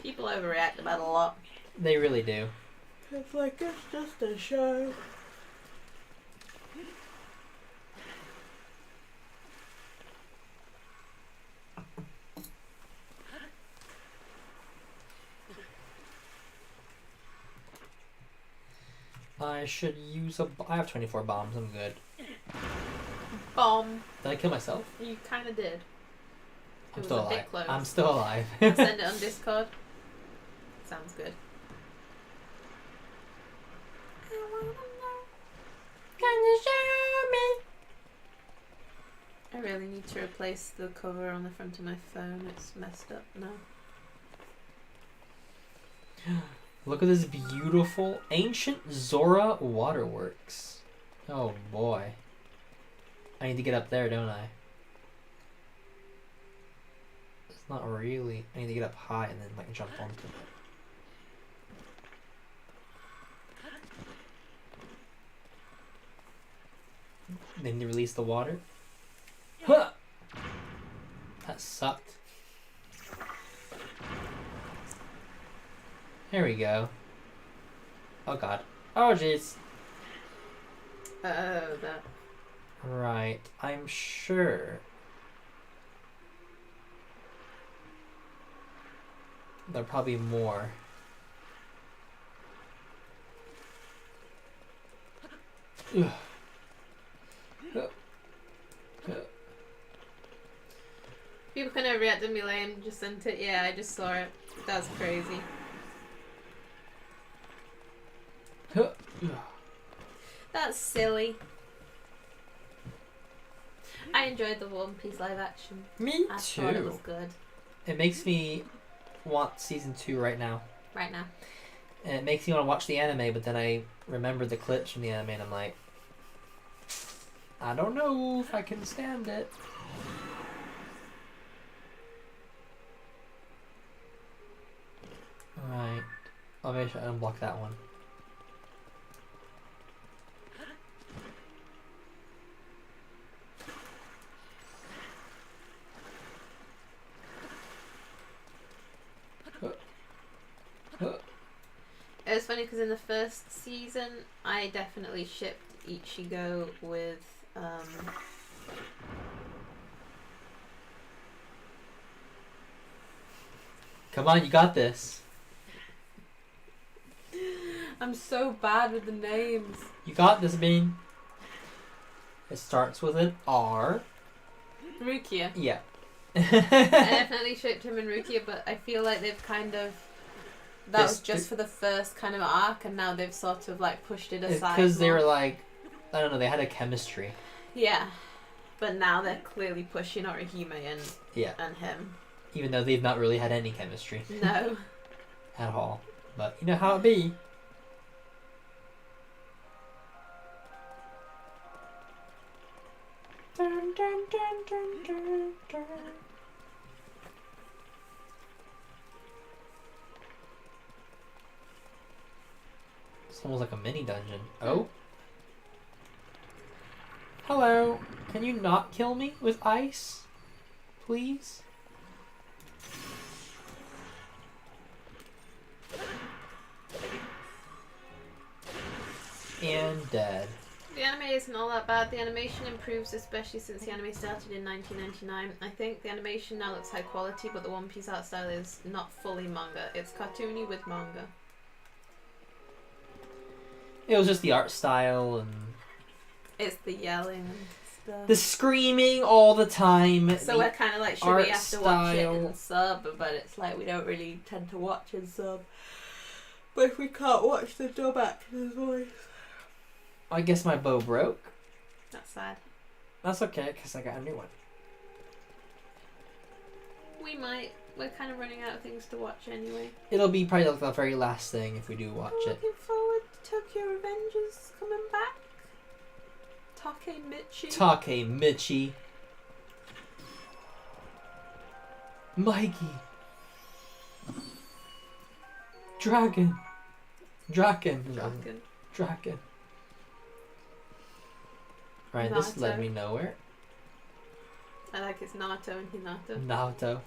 People overreact about a lot. They really do. It's like, it's just a show. I should use a... I have 24 bombs, I'm good. Bomb. Did I kill myself? You kind of did. I'm was still a alive. bit close. I'm still alive. I'll send it on Discord. Sounds good. Can you show me? I really need to replace the cover on the front of my phone. It's messed up now. Look at this beautiful ancient Zora waterworks. Oh boy. I need to get up there, don't I? It's not really. I need to get up high and then like jump onto it. Then you release the water. Huh! That sucked. There we go. Oh god. Oh jeez. Oh, that. Right. I'm sure. There'll probably be more. Ugh. People can overreact and be lame. Just sent it. Yeah, I just saw it. That's crazy. That's silly. I enjoyed the One Piece live action. Me I too. thought it was good. It makes me want season 2 right now. Right now. And it makes me want to watch the anime, but then I remember the clips from the anime and I'm like, I don't know if I can stand it. Right. Oh, maybe I should unblock that one. It was funny because in the first season, I definitely shipped Ichigo with, Come on, you got this. I'm so bad with the names. You got this, Bean. It starts with an R. Rukia. Yeah. I definitely shipped him and Rukia, but I feel like they've kind of... That was just for the first kind of arc, and now they've sort of like pushed it aside. Because they were like, I don't know, they had a chemistry. Yeah. But now they're clearly pushing Orihime and him. Even though they've not really had any chemistry. No. At all. But you know how it be. Dun, dun, dun, dun, dun, dun. It's almost like a mini dungeon. Oh. Hello. Can you not kill me with ice? Please? And dead. The anime isn't all that bad. The animation improves, especially since the anime started in 1999. I think the animation now looks high quality, but the One Piece art style is not fully manga. It's cartoony with manga. It was just the art style and... It's the yelling. stuff. The screaming all the time. So we're kind of like, should art we have to watch it style. in sub? But it's like, we don't really tend to watch in sub. But if we can't watch the dub actor's voice. I guess my bow broke. That's sad. That's okay, because I got a new one. We might. We're kind of running out of things to watch anyway. It'll be probably like the very last thing if we do watch I'm it. looking forward to Tokyo Revengers coming back. Take Michi. Mikey. Dragon. Right, this led Naruto. me nowhere. I like it's Naruto and Hinata. Naruto.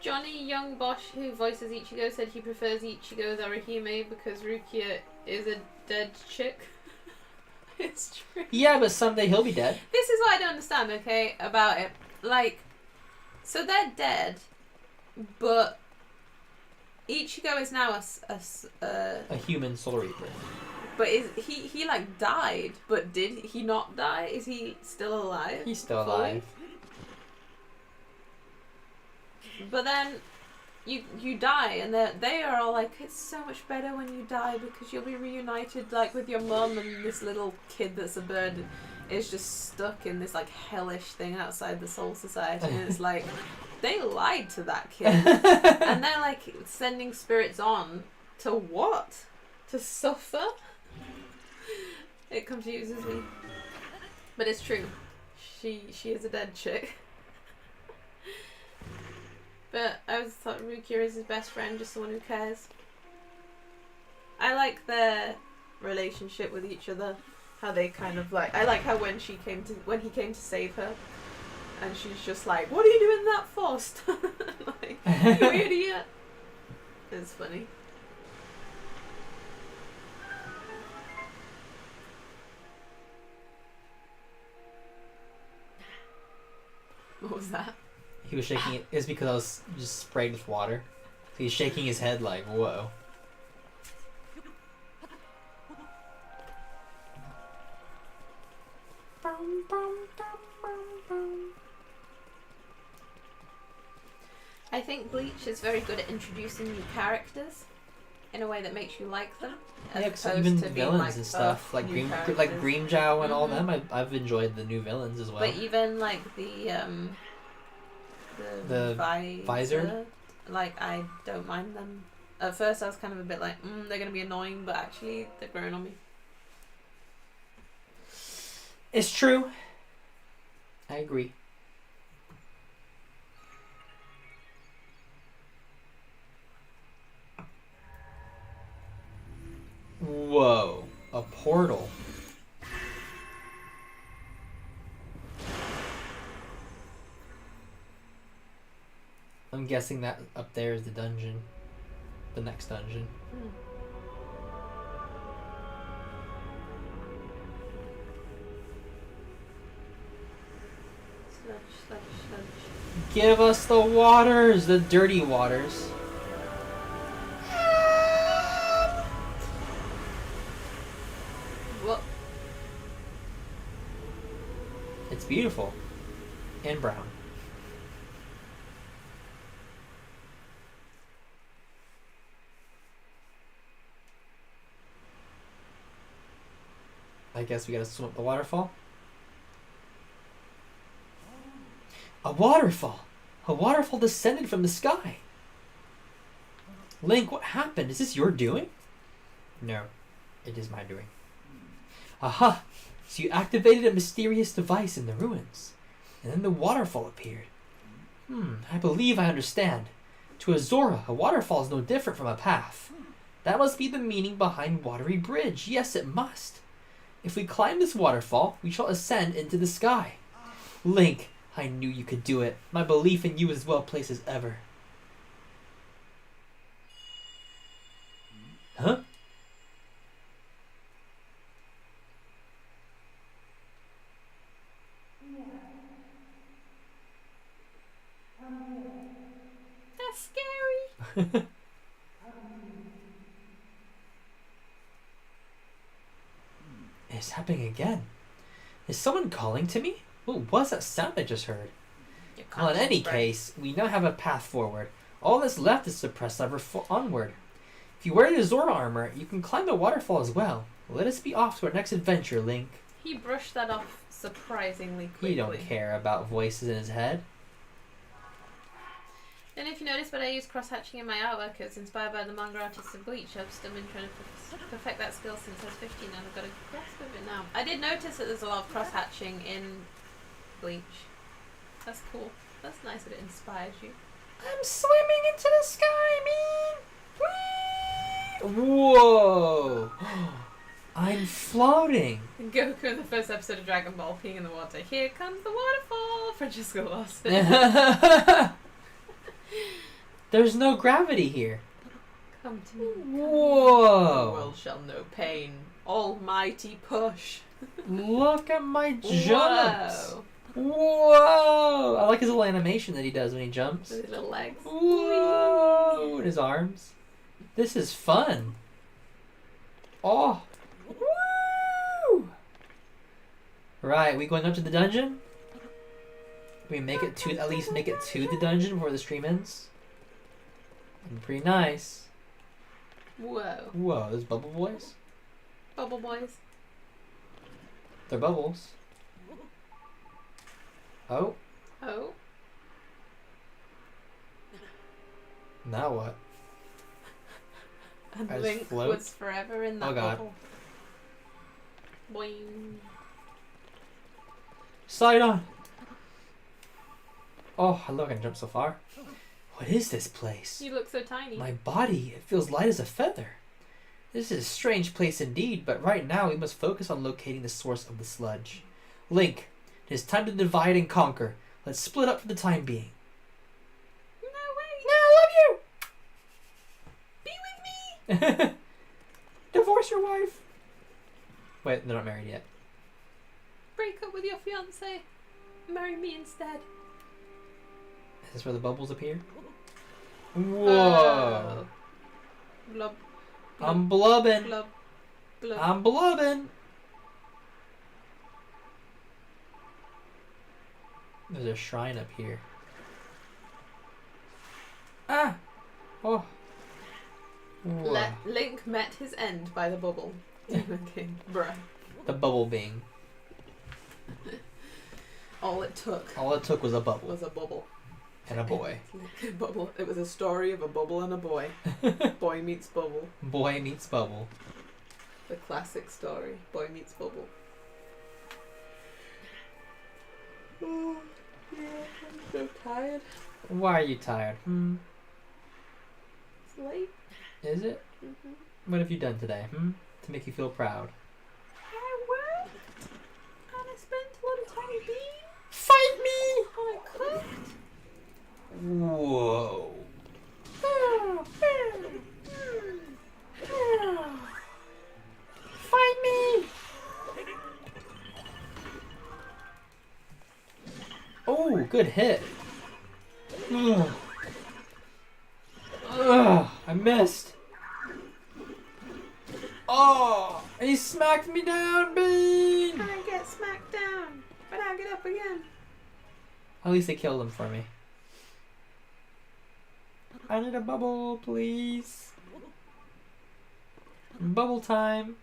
Johnny Young Bosch, who voices Ichigo, said he prefers Ichigo's Orihime because Rukia is a dead chick. It's true. Yeah, but someday he'll be dead. This is what I don't understand, okay, about it. Like, so they're dead, but Ichigo is now A human soul reaper. but is he like died, but did he not die? Is he still alive? He's still fully? alive. But then you die, and they are all like, it's so much better when you die because you'll be reunited like with your mum, and this little kid that's a bird is just stuck in this like hellish thing outside the Soul Society, and it's like they lied to that kid, and they're like sending spirits on to what? To suffer? It confuses me, but it's true. She is a dead chick. But I always thought Rukia is his best friend, just someone who cares. I like their relationship with each other. How they kind of like. I like how when he came to save her, and she's just like, "What are you doing that for?" Like, you idiot. It's funny. What was that? He was shaking it. It's because I was just sprayed with water. So he's shaking his head like, whoa. I think Bleach is very good at introducing new characters in a way that makes you like them. Yeah, As cause opposed even to being villains like, and stuff, like new Green Jow and all Mhm. them, I've enjoyed the new villains as well. But even like the Visor? like I don't mind them. At first I was kind of a bit like, they're gonna be annoying, but actually they're growing on me. It's true. I agree. Whoa, a portal. I'm guessing that up there is the dungeon. The next dungeon. Sludge. Give us the waters, the dirty waters. What? It's beautiful. And brown. I guess we gotta swim up the waterfall. A waterfall! A waterfall descended from the sky! Link, what happened? Is this your doing? No, it is my doing. Aha! So you activated a mysterious device in the ruins, and then the waterfall appeared. I believe I understand. To a Zora, a waterfall is no different from a path. That must be the meaning behind Watery Bridge. Yes, it must. If we climb this waterfall, we shall ascend into the sky. Link, I knew you could do it. My belief in you is as well placed as ever. Huh? That's scary. It's happening again. Is someone calling to me? What was that sound I just heard? Your Well, in any conscience, right? case, we now have a path forward. All that's left is to press ever onward. If you wear your Zora armor, you can climb the waterfall as well. Let us be off to our next adventure, Link. He brushed that off surprisingly quickly. He don't care about voices in his head. And if you notice, but I use cross-hatching in my artwork, it's inspired by the manga artists of Bleach. I've still been trying to perfect that skill since I was 15 and I've got a grasp of it now. I did notice that there's a lot of cross-hatching in Bleach. That's cool. That's nice that it inspires you. I'm swimming into the sky, man! Whee! Whoa! I'm floating. Goku in the first episode of Dragon Ball peeing in the water. Here comes the waterfall! Francesco lost it. There's no gravity here. Come to me. The Whoa! world shall know pain. Almighty push. Look at my jumps. Whoa. Whoa! I like his little animation that he does when he jumps. With his little legs. Whoa! And his arms. This is fun. Oh! Woo! Right, we going up to the dungeon? We make it to at least make it to the dungeon before the stream ends. Pretty nice. Whoa. Whoa, there's bubble boys? Bubble boys. They're bubbles. Oh, Oh. now what? And I just Link float? was forever in that Oh, God. bubble. Boing. Slide on! Oh, look, I can jump so far. What is this place? You look so tiny. My body, it feels light as a feather. This is a strange place indeed, but right now we must focus on locating the source of the sludge. Link, it is time to divide and conquer. Let's split up for the time being. No way. No, I Be with me. love you! Divorce your wife! Wait, they're not married yet. Break up with your fiance. Marry me instead. Is this where the bubbles appear? Oh. Whoa! Blub. I'm blubbing! Blub. Blub. I'm blubbing! There's a shrine up here. Ah! Oh! Whoa. Link met his end by the bubble. Okay, bruh. The bubble being. All it took All it took was a bubble. was a bubble. And a boy. Bubble. It was a story of a bubble and a boy. Boy meets bubble. Boy meets bubble. The classic story. Boy meets bubble. Oh, yeah, I'm so tired. Why are you tired? It's late. Is it? Mm-hmm. What have you done today? To make you feel proud? I worked. And I spent a lot of time being. Fight me! And I cooked. Whoa. Fight me! Oh, good hit. Ugh. Ugh, I missed. Oh, he smacked me down, Bean! I get smacked down, but I get up again. At least they killed him for me. I need a bubble, please. Bubble time.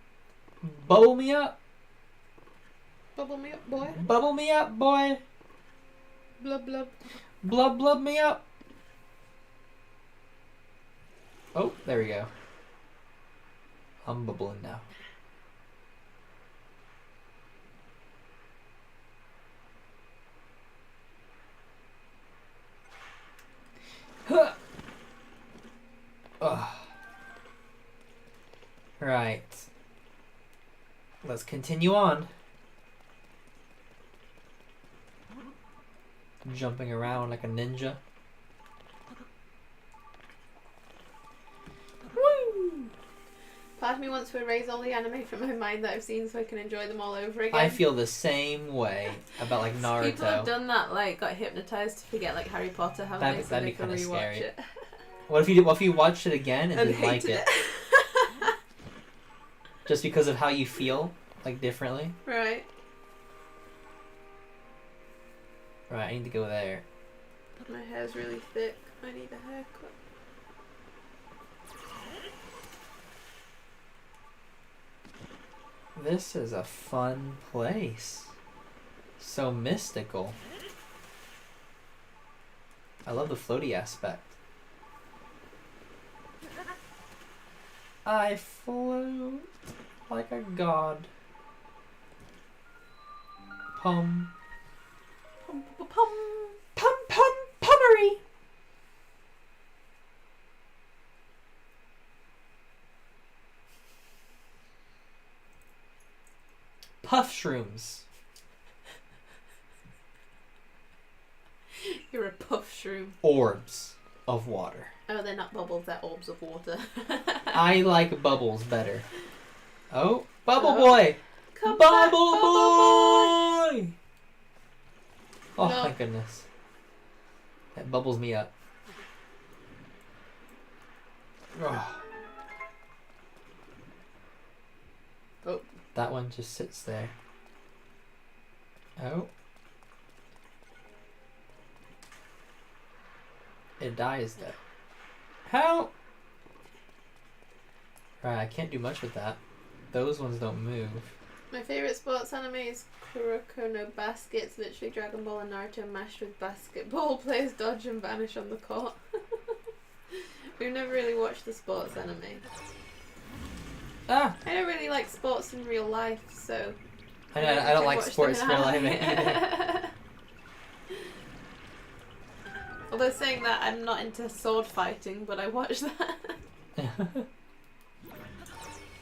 Bubble me up. Bubble me up, boy. Bubble me up, boy. Blub blub. Blub blub me up. Oh, there we go. I'm bubbling now. Huh. Ugh. Right. Let's continue on. Jumping around like a ninja. Woo! Part of me wants to erase all the anime from my mind that I've seen so I can enjoy them all over again. I feel the same way about like Naruto. People have done that, like got hypnotized to forget like Harry Potter, haven't they? So That'd they be can kinda rewatch scary. it. What if you watched it again and didn't like hated it? Just because of how you feel, like differently? Right. Right, I need to go there. My hair's really thick. I need a haircut. This is a fun place. So mystical. I love the floaty aspect. I float like a god. Pum. Pum pum pum. Pum pum pummery. Puff shrooms. You're a puff shroom. Orbs of water. Oh, they're not bubbles, they're orbs of water. I like bubbles better. Oh, Bubble Oh. Boy! Come Bubble back, Bubble Boy! Oh, No. thank goodness. That bubbles me up. Oh. Oh. That one just sits there. Oh. It dies though. Help! Right, I can't do much with that. Those ones don't move. My favourite sports anime is Kuroko no Basket. It's literally Dragon Ball and Naruto mashed with basketball. Players dodge and vanish on the court. We've never really watched the sports anime. Ah! I don't really like sports in real life, so... I don't like watch them sports in real life anime. either. Although saying that, I'm not into sword fighting, but I watch that.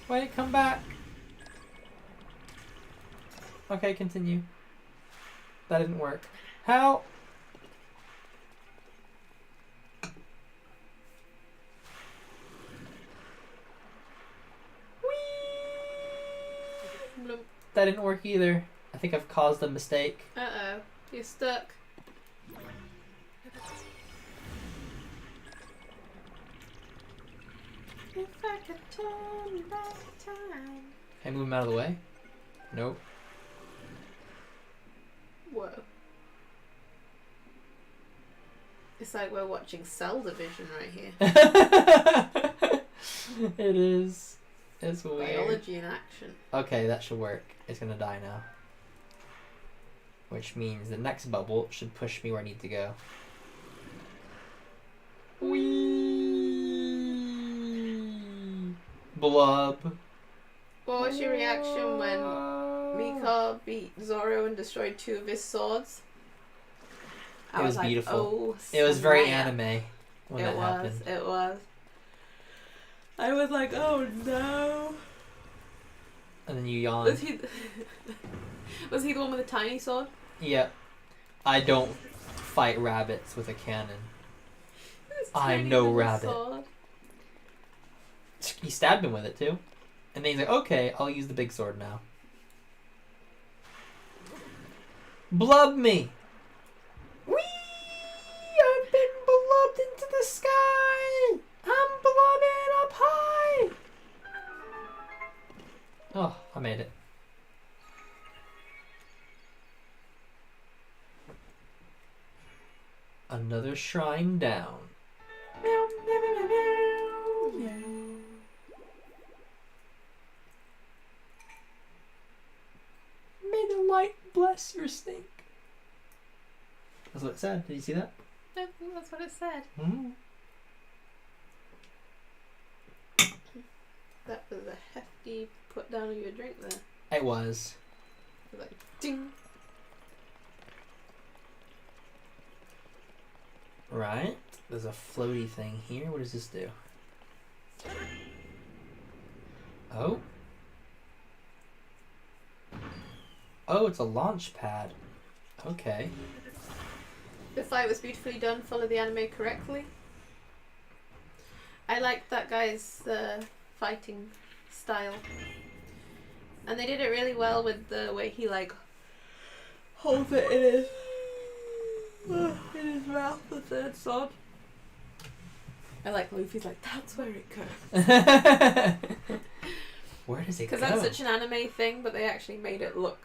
Wait, come back. Okay, continue. That didn't work. Help! Bloop. That didn't work either. I think I've caused a mistake. Uh-oh. You're stuck. If I could turn back time. Can I move him out of the way? Nope. Whoa. It's like we're watching Cell Division right here. It is. It's weird. Biology in action. Okay, that should work. It's gonna die now. Which means the next bubble should push me where I need to go. Whee! Blub. What was your reaction when Mika beat Zoro and destroyed 2 of his swords? It was beautiful. Oh, It was very snap. anime when that happened. It was. I was like, oh no. And then you yawned. Was he the one with the tiny sword? Yep. I don't fight rabbits with a cannon. This I tiny know little rabbit. sword. He stabbed him with it too. And then he's like, okay, I'll use the big sword now. Blub me! Whee! I've been blubbed into the sky! I'm blubbing up high! Oh, I made it. Another shrine down. Meow, meow, meow, meow, meow. May the light bless your stink. That's what it said. Did you see that? That's what it said. Mm. That was a hefty put down of your drink there. It was. It was like, ding. Right. There's a floaty thing here. What does this do? Oh. Oh, it's a launch pad. Okay. The fight was beautifully done. Follow the anime correctly. I liked that guy's fighting style. And they did it really well with the way he like holds it in his mouth, the third sword. I like Luffy's like, that's where it goes. Where does it go? Because that's such an anime thing, but they actually made it look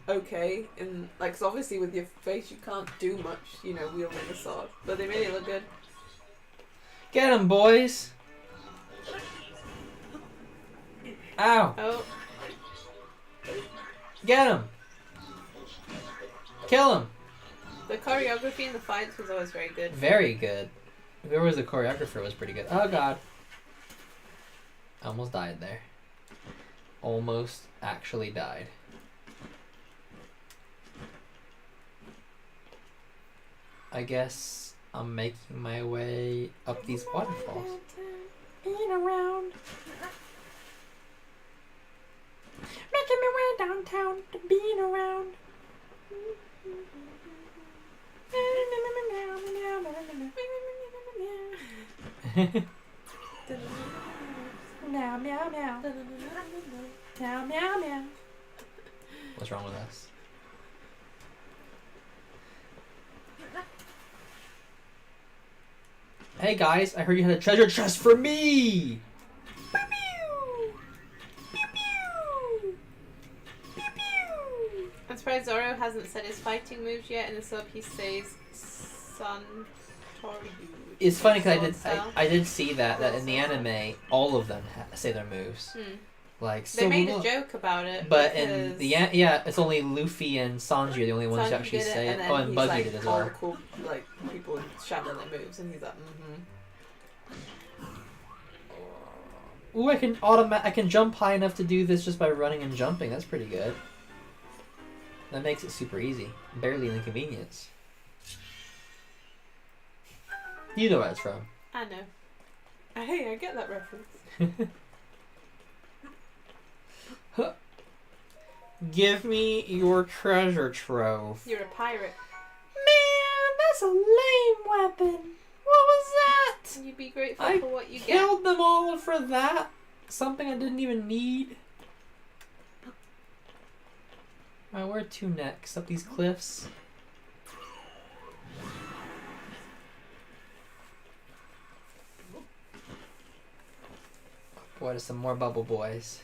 okay. And like, 'cause obviously with your face you can't do much, you know, wielding a sword. But they made it look good. Get him, boys! Ow! Oh, Get him! Kill him! the choreography in the fights was always very good. Very good. Whoever was the choreographer was pretty good. Oh god. I almost died there. Almost actually died. I guess I'm making my way up these waterfalls. Being around. Making my way downtown to being around. Meow meow meow. Meow meow meow. What's wrong with us? Hey guys, I heard you had a treasure chest for me! I'm surprised Zoro hasn't said his fighting moves yet. In the sub, he says Sun Toryu. It's funny because Sword I did see that in the anime, all of them say their moves. Hmm. Like They made a joke about it. but in because the yeah, it's only Luffy and Sanji are the only ones who Sanji actually did say it. and then Oh, and he's Buggy like, did as all well. the cool like people shadow their moves, and he's like, Ooh, I can jump high enough to do this just by running and jumping. That's pretty good. That makes it super easy. Barely an inconvenience. You know where it's from. I know. Hey, I get that reference. Give me your treasure trove. You're a pirate. Man, that's a lame weapon. What was that? And you'd be grateful I for what you get. Killed them all for that. Something I didn't even need. Alright, where to next? Up these cliffs? Boy, there's some more bubble boys.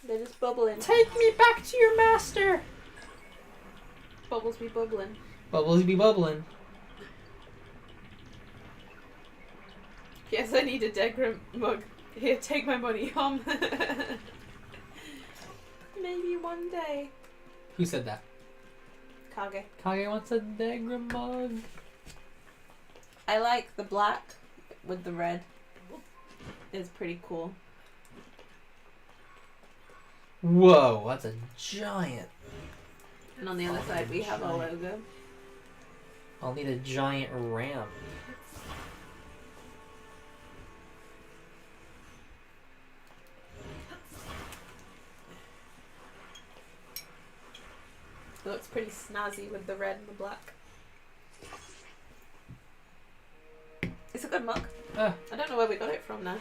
They're just bubbling. Take me back to your master. Bubbles be bubbling. Bubbles be bubbling. Yes, I need a Degram mug. Here, take my money. Maybe one day. Who said that? Kage. Kage wants a Degra mug. I like the black with the red. It's pretty cool. Whoa, that's a giant. And on the other side, we have our logo. I'll need a giant ramp. It looks pretty snazzy with the red and the black. It's a good mug. Ah. I don't know where we got it from now.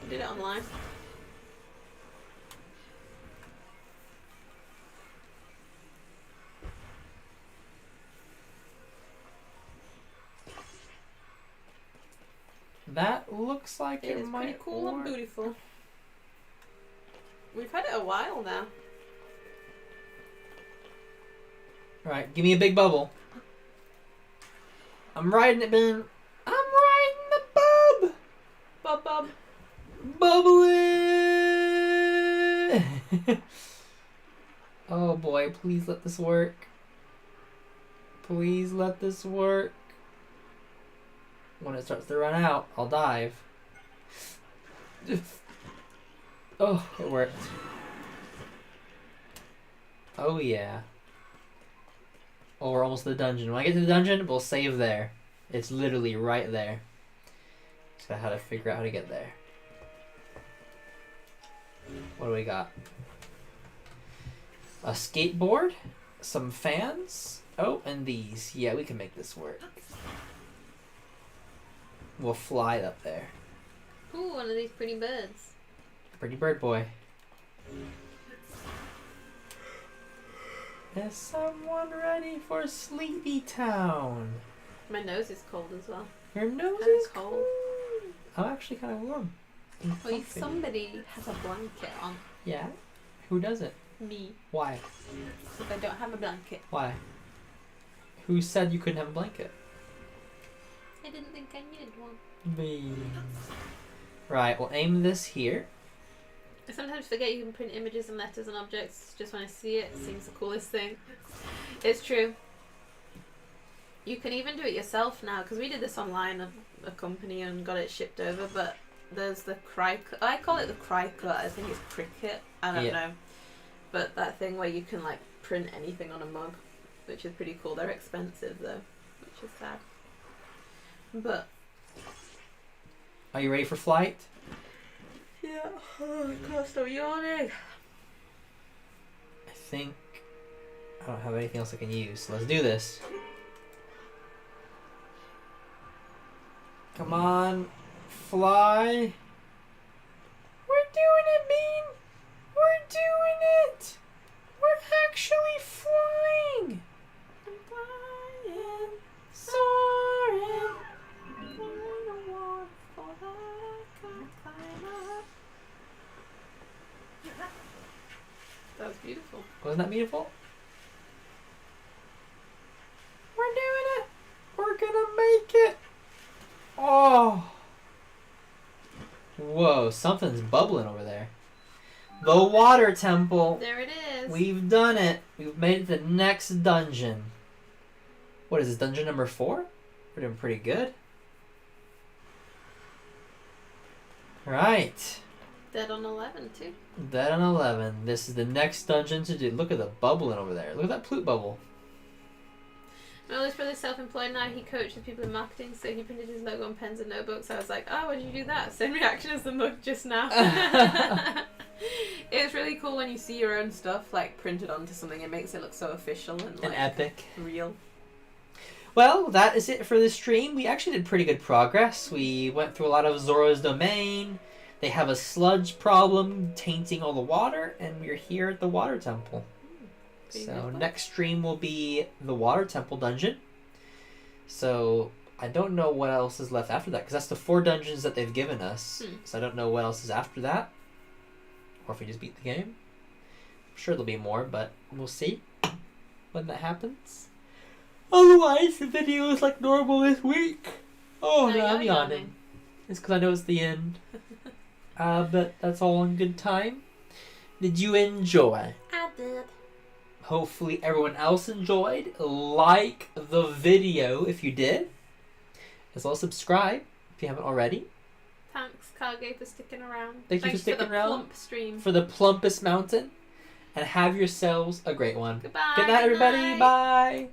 We did it online. That looks like It it is might pretty cool and work. beautiful. We've had it a while now. Alright, give me a big bubble. I'm riding it, Ben. I'm riding the bub! Bub bub. Bubbling! Oh boy, please let this work. Please let this work. When it starts to run out, I'll dive. Oh, it worked. Oh yeah. Oh, we're almost to the dungeon. When I get to the dungeon, we'll save there. It's literally right there. So I had to figure out how to get there. What do we got? A skateboard, some fans. Oh, and these. Yeah, we can make this work. We'll fly up there. Ooh, one of these pretty birds. Pretty bird boy. Is someone ready for Sleepy Town? My nose is cold as well. Your nose Kinda is cold. cold. I'm actually kind of warm. and Wait, comfy. somebody has a blanket on. Yeah? Who does it? Me. Why? Because I don't have a blanket. Why? Who said you couldn't have a blanket? I didn't think I needed one. Me. Right, we'll aim this here. I sometimes forget you can print images and letters and objects just when I see it. It seems the coolest thing. It's true. You can even do it yourself now, because we did this online at a company and got it shipped over, but there's the cry cut. I call it the cry cut. I think it's cricket. I don't know. But that thing where you can like print anything on a mug, which is pretty cool. They're expensive though, which is sad. But are you ready for flight? yeah, oh god, stop yawning. I think I don't have anything else I can use, so let's do this. Come on, fly. We're doing it, Bean. We're doing it. We're actually flying. I'm flying, Soaring. flying a waterfall that I can't climb up. That was beautiful. Wasn't that beautiful? We're doing it. We're gonna make it. Oh. Whoa, something's bubbling over there. The water temple. There it is. We've done it. We've made it to the next dungeon. What is this, dungeon number 4? We're doing pretty good. Right. Dead on 11 too. Dead on 11. This is the next dungeon to do. Look at the bubbling over there. Look at that flute bubble. My oldest brother's self-employed now. He coaches people in marketing, so he printed his logo on pens and notebooks. I was like, oh, why did you do that? Same reaction as the mug just now. It's really cool when you see your own stuff like printed onto something. It makes it look so official and like epic. real. Well, that is it for this stream. We actually did pretty good progress. We went through a lot of Zora's domain. They have a sludge problem tainting all the water, and we're here at the water temple. So next stream will be the water temple dungeon. So I don't know what else is left after that, because that's the 4 dungeons that they've given us. So I don't know what else is after that, or if we just beat the game. I'm sure there'll be more, but we'll see when that happens. Otherwise, the video is like normal this week. Oh, No, no, I'm you're yawning. yawning. It's because I know it's the end. But that's all in good time. Did you enjoy? I did. Hopefully everyone else enjoyed. Like the video if you did. As well as subscribe if you haven't already. Thanks, Kage, for sticking around. Thank you for sticking around. Plump stream. For the plumpest mountain. And have yourselves a great one. Goodbye. Good night, everybody. Night. Bye.